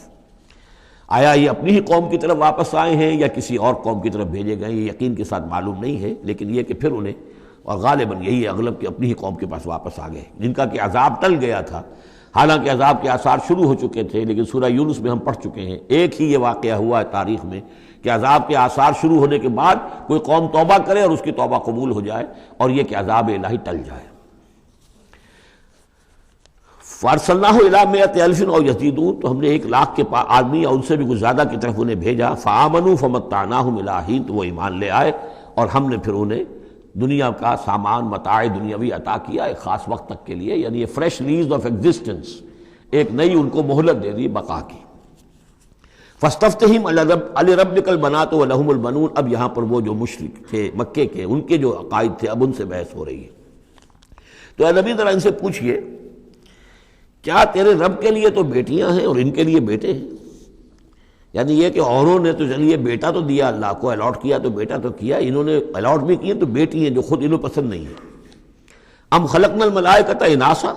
آیا یہ اپنی ہی قوم کی طرف واپس آئے ہیں یا کسی اور قوم کی طرف بھیجے گئے، یہ یقین کے ساتھ معلوم نہیں ہے، لیکن یہ کہ پھر انہیں، اور غالباً یہی ہے اغلب کہ اپنی ہی قوم کے پاس واپس آ گئے، جن کا کہ عذاب ٹل گیا تھا، حالانکہ عذاب کے آثار شروع ہو چکے تھے، لیکن سورہ یونس میں ہم پڑھ چکے ہیں، ایک ہی یہ واقعہ ہوا ہے تاریخ میں کہ عذاب کے آثار شروع ہونے کے بعد کوئی قوم توبہ کرے اور اس کی توبہ قبول ہو جائے، اور یہ کہ عذاب الہی ٹل جائے۔ فَأَرْسَلْنَاهُ إِلَىٰ مِائَةِ أَلْفٍ أَوْ يَزِيدُونَ، تو ہم نے 1,00,000 کے آدمی یا ان سے بھی کچھ زیادہ کی طرف انہیں بھیجا۔ فَآمَنُوا فَمَتَّعْنَاهُمْ إِلَىٰ حِينٍ، تو وہ ایمان لے آئے اور ہم نے پھر انہیں دنیا کا سامان متاع دنیاوی عطا کیا ایک خاص وقت تک کے لیے، یعنی یہ فریش لیز آف ایگزسٹنس، ایک نئی ان کو مہلت دے دی بقا کی۔ فاستفتہم لربک البنات ولہم البنون، اب یہاں پر وہ جو مشرک تھے مکے کے، ان کے جو عقائد تھے اب ان سے بحث ہو رہی ہے۔ تو اے نبی ذرا ان سے پوچھئے، کیا تیرے رب کے لیے تو بیٹیاں ہیں اور ان کے لیے بیٹے ہیں؟ یعنی یہ کہ اوروں نے تو چلیے بیٹا تو دیا، اللہ کو الاٹ کیا تو بیٹا تو کیا، انہوں نے الاٹ بھی کیے تو بیٹی ہیں جو خود انہوں پسند نہیں ہے۔ ام خلقنا الملائکۃ اناثا،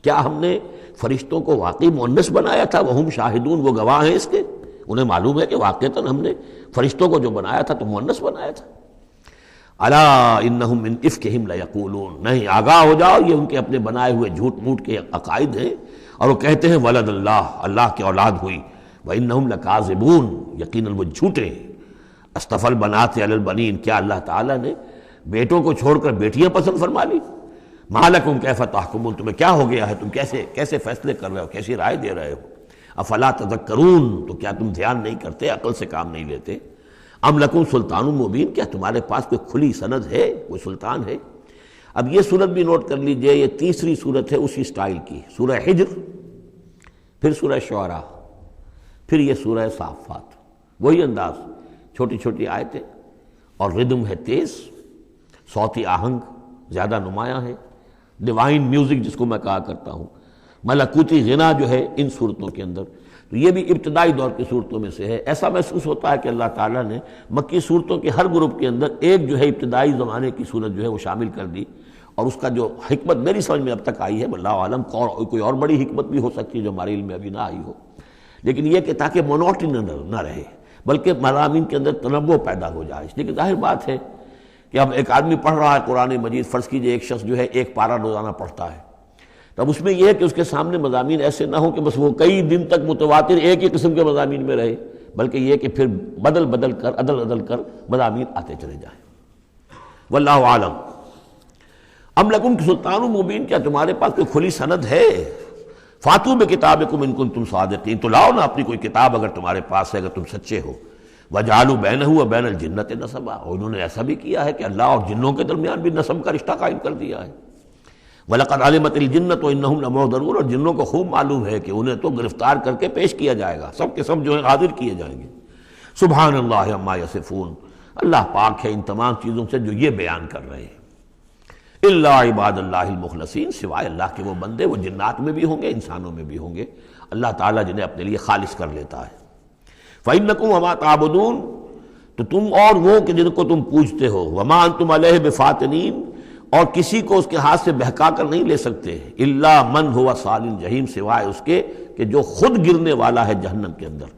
کیا ہم نے فرشتوں کو واقعی مؤنث بنایا تھا؟ وہم شاہدون، وہ گواہ ہیں اس کے، انہیں معلوم ہے کہ واقعتاً ہم نے فرشتوں کو جو بنایا تھا تو مؤنث بنایا تھا۔ الا انہم من افکہم لیقولون، نہیں آگاہ ہو جاؤ، یہ ان کے اپنے بنائے ہوئے جھوٹ موٹ کے عقائد ہیں، اور وہ کہتے ہیں ولد اللہ، اللہ کی اولاد ہوئی، وانہم لکاذبون، یقیناً وہ جھوٹے ہیں۔ اصطفى البنات علی البنین، کیا اللہ تعالیٰ نے بیٹوں کو چھوڑ کر بیٹیاں پسند فرما لی؟ ما لکم کیف تحکمون، تمہیں کیا ہو گیا ہے، تم کیسے فیصلے کر رہے ہو، کیسی رائے دے رہے ہو؟ افلا تذکرون، تو کیا تم دھیان نہیں کرتے، عقل سے کام نہیں لیتے؟ ام لکم سلطان مبین، کیا تمہارے پاس کوئی کھلی سند ہے، کوئی سلطان ہے؟ اب یہ صورت بھی نوٹ کر لیجئے، یہ تیسری صورت ہے اسی سٹائل کی، سورہ حجر، پھر سورہ شعراء، پھر یہ سورہ صافات، وہی انداز، چھوٹی چھوٹی آیتیں، اور ردم ہے تیز، صوتی آہنگ زیادہ نمایاں ہے، ڈیوائن میوزک جس کو میں کہا کرتا ہوں، ملکوتی غنا جو ہے ان صورتوں کے اندر۔ تو یہ بھی ابتدائی دور کی صورتوں میں سے ہے۔ ایسا محسوس ہوتا ہے کہ اللہ تعالیٰ نے مکی صورتوں کے ہر گروپ کے اندر ایک جو ہے ابتدائی زمانے کی صورت جو ہے وہ شامل کر دی، اور اس کا جو حکمت میری سمجھ میں اب تک آئی ہے، واللہ عالم کوئی اور بڑی حکمت بھی ہو سکتی ہے جو ہمارے علم میں ابھی نہ آئی ہو، لیکن یہ کہ تاکہ مونوٹنی نہ رہے، بلکہ مضامین کے اندر تنوع پیدا ہو جائے۔ اس لیے کہ ظاہر بات ہے کہ اب ایک آدمی پڑھ رہا ہے قرآن مجید، فرض کیجئے ایک شخص جو ہے ایک پارہ روزانہ پڑھتا ہے، تب اس میں یہ ہے کہ اس کے سامنے مضامین ایسے نہ ہوں کہ بس وہ کئی دن تک متواتر ایک ہی قسم کے مضامین میں رہے، بلکہ یہ کہ پھر بدل کر عدل کر مضامین آتے چلے جائیں۔ واللہ عالم۔ ام لکم سلطان مبین، کیا تمہارے پاس کوئی کھلی سند ہے؟ فاتو بکتابکم ان کنتم صادقین، تو لاؤ نا اپنی کوئی کتاب اگر تمہارے پاس ہے، اگر تم سچے ہو۔ وجعلوا بینہ وبین الجنۃ نسبا، اور انہوں نے ایسا بھی کیا ہے کہ اللہ اور جنوں کے درمیان بھی نسب کا رشتہ قائم کر دیا ہے۔ وَلَقَدْ عَلِمَتِ الْجِنَّةُ وَإِنَّهُمْ لَمُحْضَرُونَ، اور جنوں کو خوب معلوم ہے کہ انہیں تو گرفتار کر کے پیش کیا جائے گا، سب کے سب جو ہیں حاضر کیے جائیں گے۔ سبحان اللہ عما یصفون، اللہ پاک ہے ان تمام چیزوں سے جو یہ بیان کر رہے ہیں۔ الا عباد اللہ المخلصین، سوائے اللہ کے وہ بندے، وہ جنات میں بھی ہوں گے انسانوں میں بھی ہوں گے، اللہ تعالیٰ جنہیں اپنے لیے خالص کر لیتا ہے۔ فَإِنَّكُمْ وَمَا تَعْبُدُونَ، تو تم اور وہ کہ جن کو تم پوجتے ہو، وَمَا أَنْتُمْ عَلَيْهِ بِفَاتِنِينَ، اور کسی کو اس کے ہاتھ سے بہکا کر نہیں لے سکتے، الا من هو صال الجحیم، سوائے اس کے کہ جو خود گرنے والا ہے جہنم کے اندر۔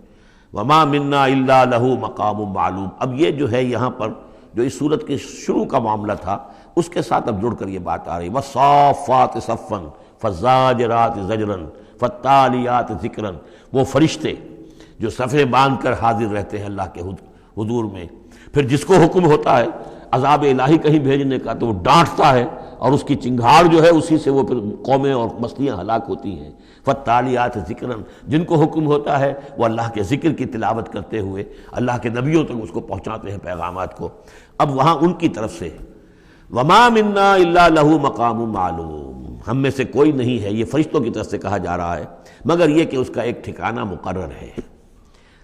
وما منا الا له مقام معلوم، اب یہ جو ہے یہاں پر جو اس صورت کے شروع کا معاملہ تھا اس کے ساتھ اب جڑ کر یہ بات آ رہی، والصافات صفا فالزاجرات زجرا فالتالیات ذکرا، وہ فرشتے جو صفیں باندھ کر حاضر رہتے ہیں اللہ کے حضور میں، پھر جس کو حکم ہوتا ہے عذاب الہی کہیں بھیجنے کا تو وہ ڈانٹتا ہے، اور اس کی چنگھاڑ جو ہے اسی سے وہ پھر قومیں اور بستیاں ہلاک ہوتی ہیں۔ فالتالیات ذکرا، جن کو حکم ہوتا ہے وہ اللہ کے ذکر کی تلاوت کرتے ہوئے اللہ کے نبیوں تک اس کو پہنچاتے ہیں پیغامات کو۔ اب وہاں ان کی طرف سے وما منا الا له مقام معلوم، ہم میں سے کوئی نہیں ہے، یہ فرشتوں کی طرف سے کہا جا رہا ہے، مگر یہ کہ اس کا ایک ٹھکانہ مقرر ہے۔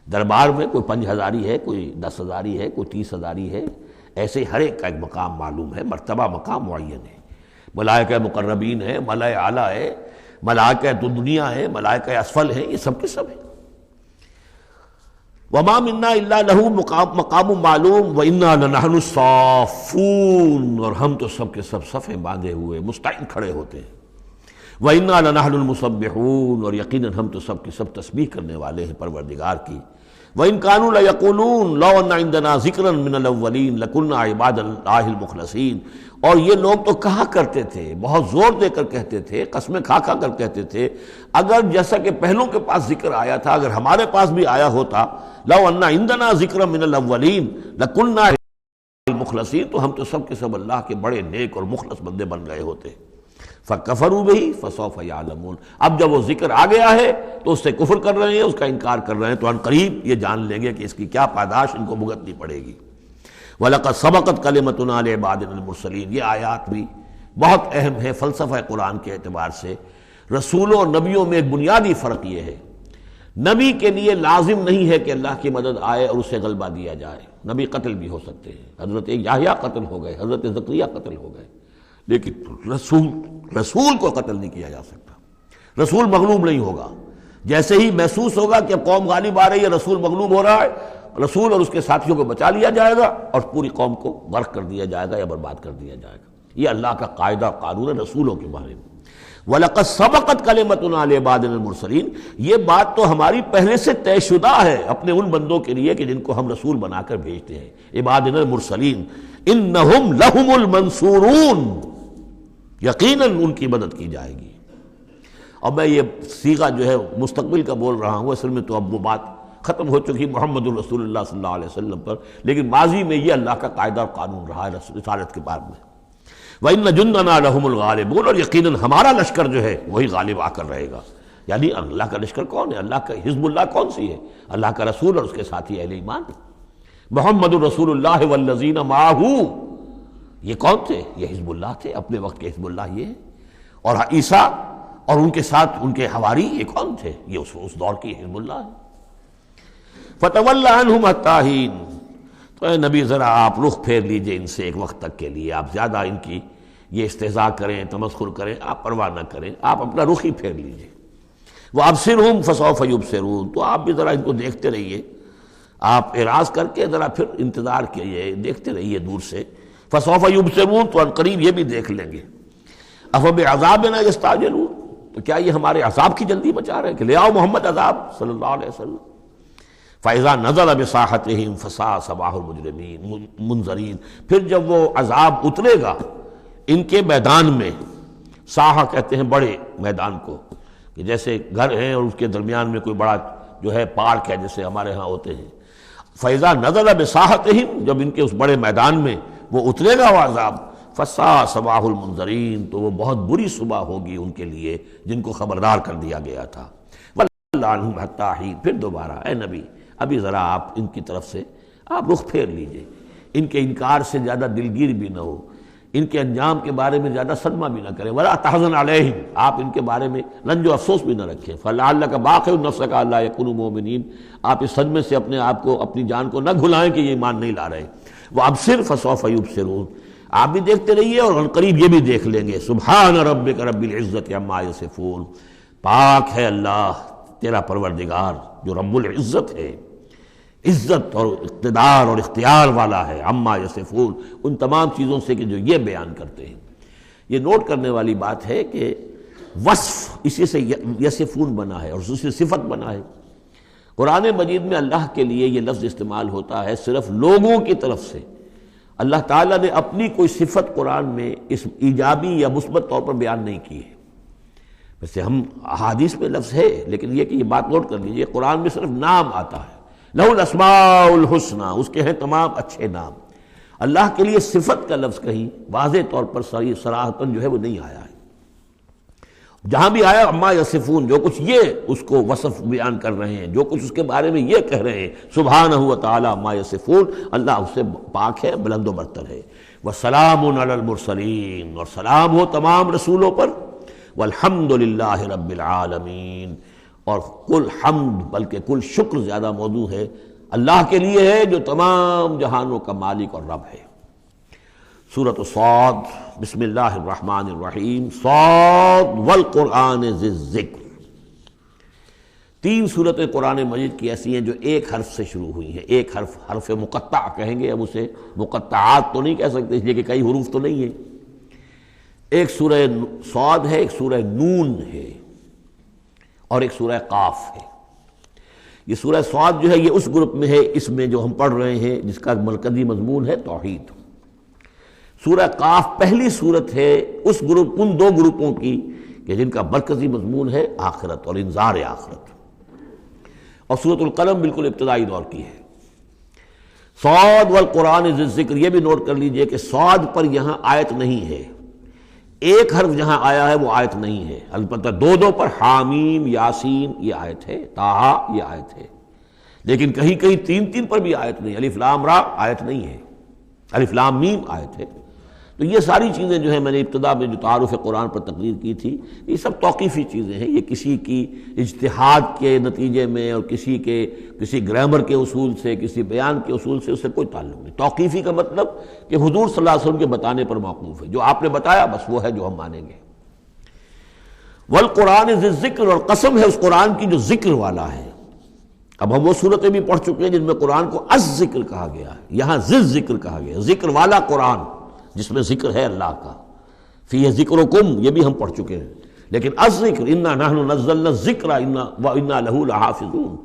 دربار میں کوئی 5000 ہے، کوئی 10,000 ہے، کوئی 30,000 ہے، ایسے ہر ایک کا ایک مقام معلوم ہے، مرتبہ مقام معین ہے۔ ملائکہ مقربین ہے، ملائے اعلیٰ ہے، ملائکہ تو دنیا ہے، ملائکہ اسفل ہے، یہ سب کے سب ہیں۔ وما منا الا له مقام معلوم وانا لنحن الصافون، اور ہم تو سب کے سب صفیں باندھے ہوئے مستعد کھڑے ہوتے ہیں۔ وانا لنحن المسبحون، اور یقیناً ہم تو سب کے سب تسبیح کرنے والے ہیں پروردگار کی۔ وَإِن كَانُوا لَيَقُولُونَ لَوْ أَنَّ عِندَنَا ذِكْرًا مِنَ الْأَوَّلِينَ لَكُنَّا عِبَادَ اللَّهِ الْمُخْلَصِينَ، اور یہ لوگ تو کہا کرتے تھے، بہت زور دے کر کہتے تھے، قسمیں کھا کھا کر کہتے تھے، اگر جیسا کہ پہلوں کے پاس ذکر آیا تھا، اگر ہمارے پاس بھی آیا ہوتا، لَوْ أَنَّ عِندَنَا ذِكْرًا مِنَ الْأَوَّلِينَ لَكُنَّا المخلصین، تو ہم تو سب کے سب اللہ کے بڑے نیک اور مخلص بندے بن گئے ہوتے۔ فَكَفَرُوا بِهِ فَسَوْفَ يَعْلَمُونَ، اب جب وہ ذکر آ گیا ہے تو اس سے کفر کر رہے ہیں، اس کا انکار کر رہے ہیں، تو ان قریب یہ جان لیں گے کہ اس کی کیا پاداش ان کو بھگتنی پڑے گی۔ وَلَقَدْ سَبَقَتْ كَلِمَتُنَا لِعِبَادِنَا الْمُرْسَلِينَ، یہ آیات بھی بہت اہم ہے فلسفہ قرآن کے اعتبار سے۔ رسولوں اور نبیوں میں ایک بنیادی فرق یہ ہے، نبی کے لیے لازم نہیں ہے کہ اللہ کی مدد آئے اور اسے غلبہ دیا جائے، نبی قتل بھی ہو سکتے ہیں، حضرت یحییٰ قتل ہو گئے، حضرت زکریا قتل ہو گئے، لیکن رسول کو قتل نہیں کیا جا سکتا، رسول مغلوب نہیں ہوگا۔ جیسے ہی محسوس ہوگا کہ اب قوم غالب آ رہی ہے، رسول مغلوب ہو رہا ہے، رسول اور اس کے ساتھیوں کو بچا لیا جائے گا اور پوری قوم کو غرق کر دیا جائے گا یا برباد کر دیا جائے گا۔ یہ اللہ کا قاعدہ قانون ہے رسولوں کے بارے میں۔ وَلَقَدْ سَبَقَتْ كَلِمَتُنَا لِعِبَادِنَا الْمُرْسَلِينَ، یہ بات تو ہماری پہلے سے طے شدہ ہے اپنے ان بندوں کے لیے کہ جن کو ہم رسول بنا کر بھیجتے ہیں، عبادنا المرسلین، انہم لہم المنصورون، یقیناً ان کی مدد کی جائے گی۔ اور میں یہ صیغہ جو ہے مستقبل کا بول رہا ہوں، اصل میں تو اب وہ بات ختم ہو چکی محمد الرسول اللہ صلی اللہ علیہ وسلم پر، لیکن ماضی میں یہ اللہ کا قاعدہ اور قانون رہا ہے رسالت کے بعد میں۔ وَإِنَّ جُنْدَنَا لَهُمُ الْغَالِبُونَ، اور یقیناً ہمارا لشکر جو ہے وہی غالب آ کر رہے گا۔ یعنی اللہ کا لشکر کون ہے؟ اللہ کا حزب اللہ کون سی ہے؟ اللہ کا رسول اور اس کے ساتھی اہل ایمان۔ محمد الرسول اللہ والذین معہ، یہ کون تھے؟ یہ حزب اللہ تھے، اپنے وقت کے حزب اللہ یہ ہے۔ اور عیسیٰ اور ان کے ساتھ ان کے حواری یہ کون تھے؟ یہ اس دور کی حزب اللہ ہے۔ فَتَوَلَّ عَنْهُمْ حَتَّىٰ حِينٍ، تو اے نبی ذرا آپ رخ پھیر لیجئے ان سے ایک وقت تک کے لیے، آپ زیادہ ان کی یہ استہزاء کریں، تمسخر کریں، آپ پرواہ نہ کریں، آپ اپنا رخ ہی پھیر لیجئے۔ وَأَبْصِرْهُمْ فَسَوْفَ يُبْصِرُونَ، تو آپ بھی ذرا ان کو دیکھتے رہیے، آپ اعراض کر کے ذرا پھر انتظار کیجئے، دیکھتے رہیے دور سے۔ فَسَوْفَ يُبْصِرُونَ، تو ان قریب یہ بھی دیکھ لیں گے۔ أَفَبِعَذَابِنَا يَسْتَعْجِلُونَ، تو کیا یہ ہمارے عذاب کی جلدی بچا رہے ہیں کہ لے آؤ محمد عذاب صلی اللہ علیہ وسلم۔ فَإِذَا نَزَلَ بِسَاحَتِهِمْ فَسَاءَ صَبَاحُ الْمُجْرِمِينَ مُنذَرِينَ، پھر جب وہ عذاب اترے گا ان کے میدان میں، ساحہ کہتے ہیں بڑے میدان کو، کہ جیسے گھر ہیں اور اس کے درمیان میں کوئی بڑا جو ہے پارک ہے جیسے ہمارے ہاں ہوتے ہیں۔ فَإِذَا نَزَلَ بِسَاحَتِهِمْ، جب ان کے اس بڑے میدان میں وہ اترے گا وہ عذاب، فسا صباح المنذرین، تو وہ بہت بری صبح ہوگی ان کے لیے جن کو خبردار کر دیا گیا تھا۔ وَلَعَنْهُمْ حَتَّىٰ حِينٍ، پھر دوبارہ اے نبی ابھی ذرا آپ ان کی طرف سے آپ رخ پھیر لیجئے، ان کے انکار سے زیادہ دلگیر بھی نہ ہو، ان کے انجام کے بارے میں زیادہ صدمہ بھی نہ کریں، وَلَا تَحْزَنْ عَلَيْهِمْ، آپ ان کے بارے میں رنج و افسوس بھی نہ رکھیں، فَلَعَلَّكَ بَاخِعٌ نَفْسَكَ أَلَّا يَكُونُوا مُؤْمِنِينَ، آپ اس صدمے سے اپنے آپ کو اپنی جان کو نہ گھلائیں کہ یہ ایمان نہیں لا رہے۔ وَأَبْصِرْ فَسَوْفَ يُبْصِرُونَ، آپ بھی دیکھتے رہیے اور عنقریب یہ بھی دیکھ لیں گے۔ سبحان ربک رب العزت عما یصفون، پاک ہے اللہ تیرا پروردگار جو رب العزت ہے، عزت اور اقتدار اور اختیار والا ہے، عما یصفون، ان تمام چیزوں سے کہ جو یہ بیان کرتے ہیں۔ یہ نوٹ کرنے والی بات ہے کہ وصف اسی سے یصفون بنا ہے اور اسی سے صفت بنا ہے۔ قرآن مجید میں اللہ کے لیے یہ لفظ استعمال ہوتا ہے صرف لوگوں کی طرف سے، اللہ تعالیٰ نے اپنی کوئی صفت قرآن میں اس ایجابی یا مثبت طور پر بیان نہیں کی ہے۔ ویسے ہم احادیث میں لفظ ہے، لیکن یہ کہ یہ بات نوٹ کر لیجئے قرآن میں صرف نام آتا ہے، لَهُ الْأَسْمَاءُ الْحُسْنَى، اس کے ہیں تمام اچھے نام۔ اللہ کے لیے صفت کا لفظ کہیں واضح طور پر صراحتاً جو ہے وہ نہیں آیا ہے۔ جہاں بھی آیا عما یصفون، جو کچھ یہ اس کو وصف بیان کر رہے ہیں، جو کچھ اس کے بارے میں یہ کہہ رہے ہیں، سبحانہ و تعالی عما یصفون، اللہ اس سے پاک ہے، بلند و برتر ہے۔ وسلام علی المرسلین، اور سلام ہو تمام رسولوں پر، والحمد للہ رب العالمین، اور کل حمد بلکہ کل شکر زیادہ موضوع ہے اللہ کے لیے ہے جو تمام جہانوں کا مالک اور رب ہے۔ سورۃ صاد، بسم اللہ الرحمن الرحیم، صاد والقرآن ذی الذکر۔ تین صورتیں قرآن مجید کی ایسی ہیں جو ایک حرف سے شروع ہوئی ہیں، ایک حرف، حرف مقطع کہیں گے، اب اسے مقطعات تو نہیں کہہ سکتے اس لیے کہ کئی حروف تو نہیں ہیں۔ ایک سورہ صاد ہے، ایک سورہ نون ہے، اور ایک سورہ قاف ہے۔ یہ سورہ صاد جو ہے یہ اس گروپ میں ہے، اس میں جو ہم پڑھ رہے ہیں جس کا مرکزی مضمون ہے توحید۔ سورہ قاف پہلی صورت ہے اس گروپ، ان دو گروپوں کی کہ جن کا مرکزی مضمون ہے آخرت اور انذار آخرت، اور سورۃ القلم بالکل ابتدائی دور کی ہے۔ صاد والقرآن ذی الذکر، یہ بھی نوٹ کر لیجئے کہ صاد پر یہاں آیت نہیں ہے، ایک حرف جہاں آیا ہے وہ آیت نہیں ہے، البتہ دو پر حامیم، یاسین یہ آیت ہے، طٰہٰ یہ آیت ہے، لیکن کہیں کہیں تین پر بھی آیت نہیں، الف لام را آیت نہیں ہے، الف لام میم آیت ہے۔ تو یہ ساری چیزیں جو ہیں میں نے ابتدا میں جو تعارف قرآن پر تقریر کی تھی، یہ سب توقیفی چیزیں ہیں، یہ کسی کی اجتہاد کے نتیجے میں اور کسی گرامر کے اصول سے، کسی بیان کے اصول سے اس سے کوئی تعلق نہیں۔ توقیفی کا مطلب کہ حضور صلی اللہ علیہ وسلم کے بتانے پر موقوف ہے، جو آپ نے بتایا بس وہ ہے جو ہم مانیں گے۔ والقرآن ذی الذکر، اور قسم ہے اس قرآن کی جو ذکر والا ہے۔ اب ہم وہ صورتیں بھی پڑھ چکے ہیں جن میں قرآن کو از ذکر کہا گیا ہے، یہاں ذی ذکر کہا گیا، ذکر والا قرآن جس میں ذکر ہے اللہ کا، فیہ ذکرکم یہ بھی ہم پڑھ چکے ہیں، لیکن از ذکر انا نحن نزلنا الذکر وانا لہ لحافظون،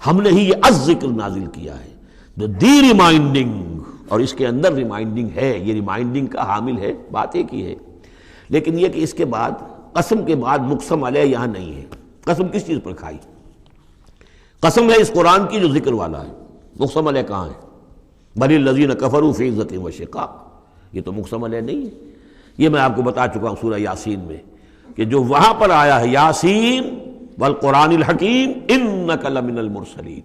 ہم نے ہی یہ از ذکر نازل کیا ہے، دی ریمائنڈنگ، اور اس کے اندر ریمائنڈنگ ہے، یہ ریمائنڈنگ کا حامل ہے، بات ایک ہی ہے، لیکن یہ کہ اس کے بعد قسم کے بعد مقسم علیہ یہاں نہیں ہے۔ قسم کس چیز پر کھائی؟ قسم ہے اس قرآن کی جو ذکر والا ہے، مقسم علیہ کہاں ہے؟ بل الذین کفروا فی عزۃ وشقاق، یہ تو مقسم علیہ نہیں ہے۔ یہ میں آپ کو بتا چکا ہوں سورہ یاسین میں کہ جو وہاں پر آیا ہے یاسین والقرآن الحکیم انک لمن المرسلین،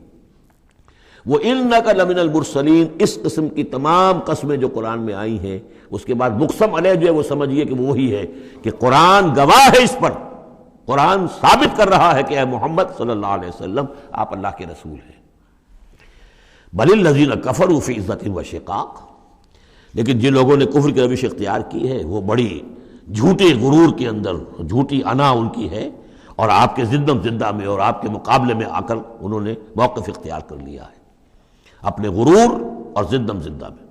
وہ انک لمن المرسلین، اس قسم کی تمام قسمیں جو قرآن میں آئی ہیں اس کے بعد مقسم علیہ جو ہے وہ سمجھیے کہ وہی ہے کہ قرآن گواہ ہے اس پر، قرآن ثابت کر رہا ہے کہ اے محمد صلی اللہ علیہ وسلم آپ اللہ کے رسول ہیں۔ بل الذین کفروا فی عزۃ وشقاق، لیکن جن لوگوں نے کفر کی روش اختیار کی ہے وہ بڑی جھوٹے غرور کے اندر، جھوٹی انا ان کی ہے، اور آپ کے زندم زندہ میں اور آپ کے مقابلے میں آ کر انہوں نے موقف اختیار کر لیا ہے اپنے غرور اور زندم زندہ میں۔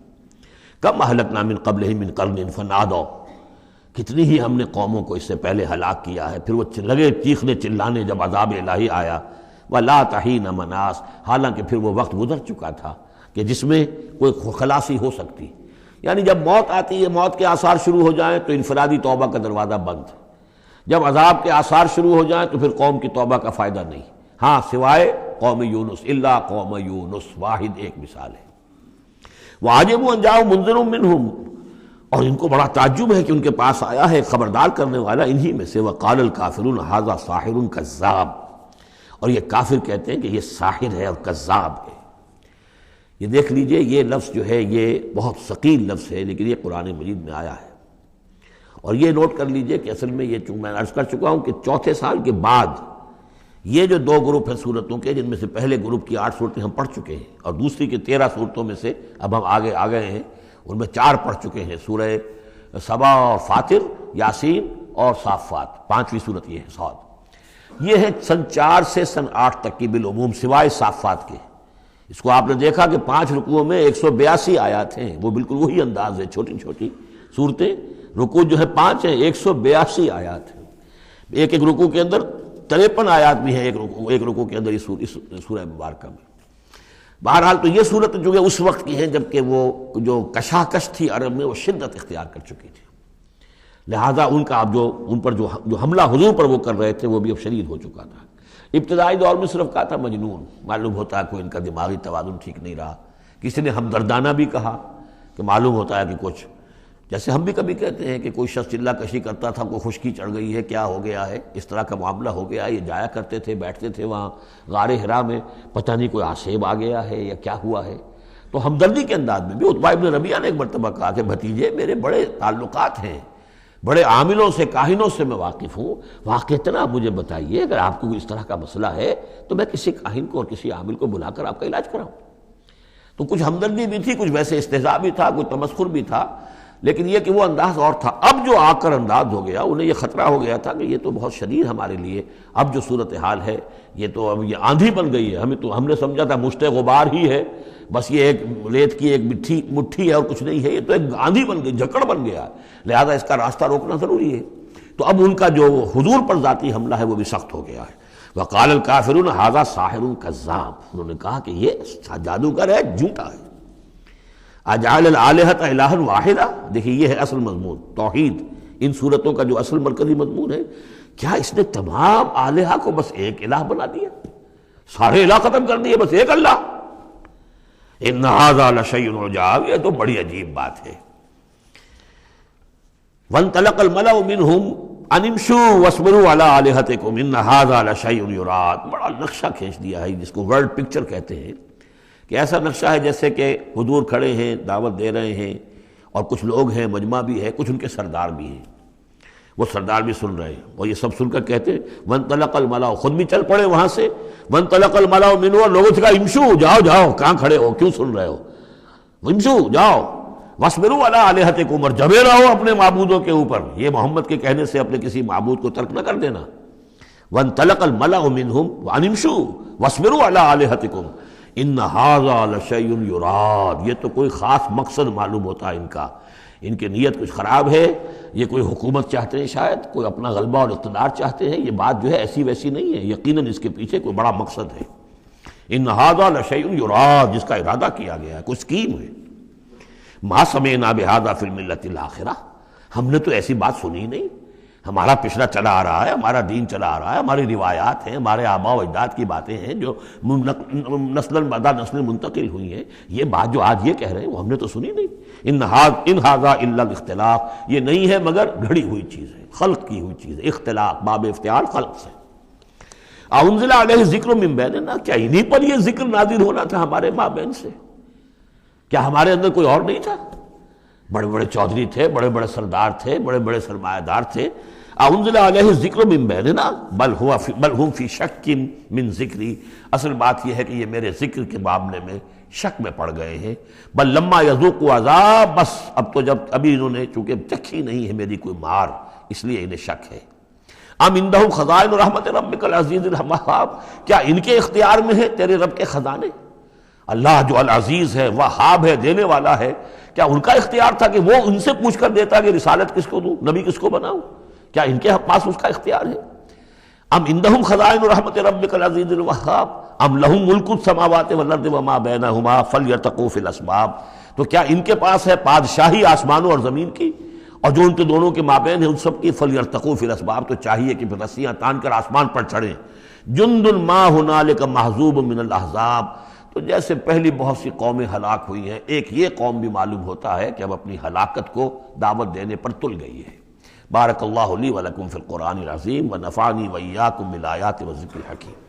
کم اہلکنا من قبلہم من قرن فنادوا، کتنی ہی ہم نے قوموں کو اس سے پہلے ہلاک کیا ہے، پھر وہ لگے چیخنے چلانے جب عذاب الہی آیا، ولا تحین مناس، حالانکہ پھر وہ وقت گزر چکا تھا کہ جس میں کوئی خلاصی ہو سکتی، یعنی جب موت آتی ہے، موت کے آثار شروع ہو جائیں تو انفرادی توبہ کا دروازہ بند، جب عذاب کے آثار شروع ہو جائیں تو پھر قوم کی توبہ کا فائدہ نہیں، ہاں سوائے قوم یونس، الا قوم یونس، واحد ایک مثال ہے۔ وعجبوا ان جاءہم منذر منہم، اور ان کو بڑا تعجب ہے کہ ان کے پاس آیا ہے خبردار کرنے والا انہی میں سے، وقال الکافرون ھذا ساحر کذاب، اور یہ کافر کہتے ہیں کہ یہ ساحر ہے اور کذاب ہے۔ یہ دیکھ لیجئے، یہ لفظ جو ہے یہ بہت ثقیل لفظ ہے، لیکن یہ قرآن مجید میں آیا ہے۔ اور یہ نوٹ کر لیجئے کہ اصل میں یہ چونکہ میں عرض کر چکا ہوں کہ چوتھے سال کے بعد یہ جو دو گروپ ہیں صورتوں کے، جن میں سے پہلے گروپ کی 8 صورتیں ہم پڑھ چکے ہیں، اور دوسری کی 13 صورتوں میں سے اب ہم آگے آ گئے ہیں، ان میں 4 پڑھ چکے ہیں، سورہ سبا اور فاطر، یاسین اور صافات، 5ویں صورت یہ ہے صاد۔ یہ ہے سن 4 سے سن 8 تک کی بالعموم سوائے صافات کے۔ اس کو آپ نے دیکھا کہ 5 رکوعوں میں 182 آیات ہیں، وہ بالکل وہی انداز ہے، چھوٹی چھوٹی صورتیں، رکوع جو ہے 5 ہیں، 182 آیات ہیں، ایک ایک رکوع کے اندر 53 آیات بھی ہیں ایک رکوع کے اندر اس سورہ مبارکہ میں۔ بہرحال تو یہ صورت جو ہے اس وقت کی ہیں جبکہ وہ جو کشاکش تھی عرب میں وہ شدت اختیار کر چکی تھی، لہذا ان کا اب ان پر جو حملہ حضور پر وہ کر رہے تھے وہ بھی اب شدید ہو چکا تھا۔ ابتدائی دور میں صرف کہا تھا مجنون، معلوم ہوتا ہے کوئی ان کا دماغی توازن ٹھیک نہیں رہا، کسی نے ہمدردانہ بھی کہا کہ معلوم ہوتا ہے کہ کچھ، جیسے ہم بھی کبھی کہتے ہیں کہ کوئی شخص چلا کشی کرتا تھا، کوئی خشکی چڑھ گئی ہے، کیا ہو گیا ہے، اس طرح کا معاملہ ہو گیا ہے، یہ جایا کرتے تھے، بیٹھتے تھے وہاں غار حرا میں، پتہ نہیں کوئی آسیب آ گیا ہے یا کیا ہوا ہے۔ تو ہمدردی کے انداز میں بھی عتبہ ابن ربیعہ نے ایک مرتبہ کہا کہ بھتیجے میرے بڑے تعلقات ہیں، بڑے عاملوں سے کاہنوں سے میں واقف ہوں، واقعتاً آپ مجھے بتائیے اگر آپ کو اس طرح کا مسئلہ ہے تو میں کسی کاہن کو اور کسی عامل کو بلا کر آپ کا علاج کراؤں۔ تو کچھ ہمدردی بھی تھی، کچھ ویسے استہزاء بھی تھا، کچھ تمسخر بھی تھا، لیکن یہ کہ وہ انداز اور تھا۔ اب جو آ کر انداز ہو گیا، انہیں یہ خطرہ ہو گیا تھا کہ یہ تو بہت شدید ہمارے لیے اب جو صورتحال ہے، یہ تو اب یہ آندھی بن گئی ہے، ہم نے سمجھا تھا مشت غبار ہی ہے، بس یہ ایک ریت کی ایک مٹھی ہے اور کچھ نہیں ہے، یہ تو ایک آندھی بن گئی، جھکڑ بن گیا، لہذا اس کا راستہ روکنا ضروری ہے۔ تو اب ان کا جو حضور پر ذاتی حملہ ہے وہ بھی سخت ہو گیا ہے۔ وقال الکافرون ھذا ساحر کذاب، انہوں نے کہا کہ یہ جادوگر ہے، جھوٹا ہے۔ اجعل الآلہۃ الہا واحدا، دیکھیے یہ ہے اصل مضمون توحید، ان صورتوں کا جو اصل مرکزی مضمون ہے، کیا اس نے تمام آلہہ کو بس ایک الہ بنا دیا، سارے الہ ختم کر دیے، بس ایک اللہ؟ ان ھذا لشیء عجاب، یہ تو بڑی عجیب بات ہے۔ وانطلق الملأ منهم ان امشوا واصبروا علی آلہتکم ان ھذا لشیء یراد، بڑا نقشہ کھینچ دیا ہے جس کو ورڈ پکچر کہتے ہیں، کہ ایسا نقشہ ہے جیسے کہ حضور کھڑے ہیں، دعوت دے رہے ہیں، اور کچھ لوگ ہیں، مجمع بھی ہے، کچھ ان کے سردار بھی ہیں، وہ سردار بھی سن رہے ہیں، اور یہ سب سن کر کہتے ہیں وانطلق الملأ، خود بھی چل پڑے وہاں سے، وانطلق الملأ منهم، اور لوگوں سے کہا امشوا، جاؤ جاؤ، کہاں کھڑے ہو، کیوں سن رہے ہو، امشوا جاؤ، واصبروا علی آلہتکم، اور جمے رہو اپنے معبودوں کے اوپر، یہ محمد کے کہنے سے اپنے کسی معبود کو ترک نہ کر دینا۔ وانطلق الملأ منهم ان امشوا واصبروا علی آلہتکم ان ھذا لشیء یراد، یہ تو کوئی خاص مقصد معلوم ہوتا ہے ان کا، ان کی نیت کچھ خراب ہے، یہ کوئی حکومت چاہتے ہیں، شاید کوئی اپنا غلبہ اور اقتدار چاہتے ہیں، یہ بات جو ہے ایسی ویسی نہیں ہے، یقیناً اس کے پیچھے کوئی بڑا مقصد ہے۔ ان ھذا لشیء یراد، جس کا ارادہ کیا گیا ہے، کوئی اسکیم ہے۔ ما سمعنا بھذا فی الملۃ الاخرہ، ہم نے تو ایسی بات سنی نہیں، ہمارا پچھلا چلا آ رہا ہے، ہمارا دین چلا آ رہا ہے، ہماری روایات ہیں، ہمارے آباء و اجداد کی باتیں ہیں جو نسل بعد نسل منتقل ہوئی ہیں، یہ بات جو آج یہ کہہ رہے ہیں وہ ہم نے تو سنی نہیں۔ ان ھذا الا الاختلاق، یہ نہیں ہے مگر گھڑی ہوئی چیز ہے، خلق کی ہوئی چیز ہے، اختلاق باب افتعال خلق سے۔ انزل علیہ ذکر من بیننا، کیا انہی پر یہ ذکر نازل ہونا تھا ہمارے مابین سے؟ کیا ہمارے اندر کوئی اور نہیں تھا؟ بڑے بڑے چودھری تھے، بڑے بڑے سردار تھے، بڑے بڑے سرمایہ دار تھے۔ انزل علیہ ذکر من بیننا بل ہم فی شک من ذکری، اصل بات یہ ہے کہ یہ میرے ذکر کے معاملے میں شک میں پڑ گئے ہیں۔ بل لما یذوقوا عذاب، بس اب تو جب ابھی انہوں نے چونکہ چکھی نہیں ہے میری کوئی مار، اس لیے انہیں شک ہے۔ ام عندہم خزائن رحمت ربک العزیز الوہاب، کیا ان کے اختیار میں ہے تیرے رب کے خزانے؟ اللہ جو العزیز ہے، وہاب ہے، دینے والا ہے، کیا ان کا اختیار تھا کہ وہ ان سے پوچھ کر دیتا کہ رسالت کس کو دوں، نبی کس کو بناؤں؟ کیا ان کے پاس اس کا اختیار ہے؟ ام عندہم خزائن رحمت ربک العزیز الوہاب ام لہم ملک السماوات والارض وما بینہما فلیرتقوا فی الاسباب، تو کیا ان کے پاس ہے بادشاہی آسمانوں اور زمین کی، اور جو ان کے دونوں کے مابین ہے ان سب کی فلیرتقوا فی الاسباب، تو چاہیے کہ پھر رسیاں تان کر آسمان پر چڑھیں۔ جند ما ہنالک محذوب من الاحزاب، تو جیسے پہلی بہت سی قومیں ہلاک ہوئی ہیں، ایک یہ قوم بھی معلوم ہوتا ہے کہ اب اپنی ہلاکت کو دعوت دینے پر تل گئی ہے۔ بارک اللہ لی و لکم فی القرآن العظیم ونفعنی وإیاکم بالآیات والذکر الحکیم۔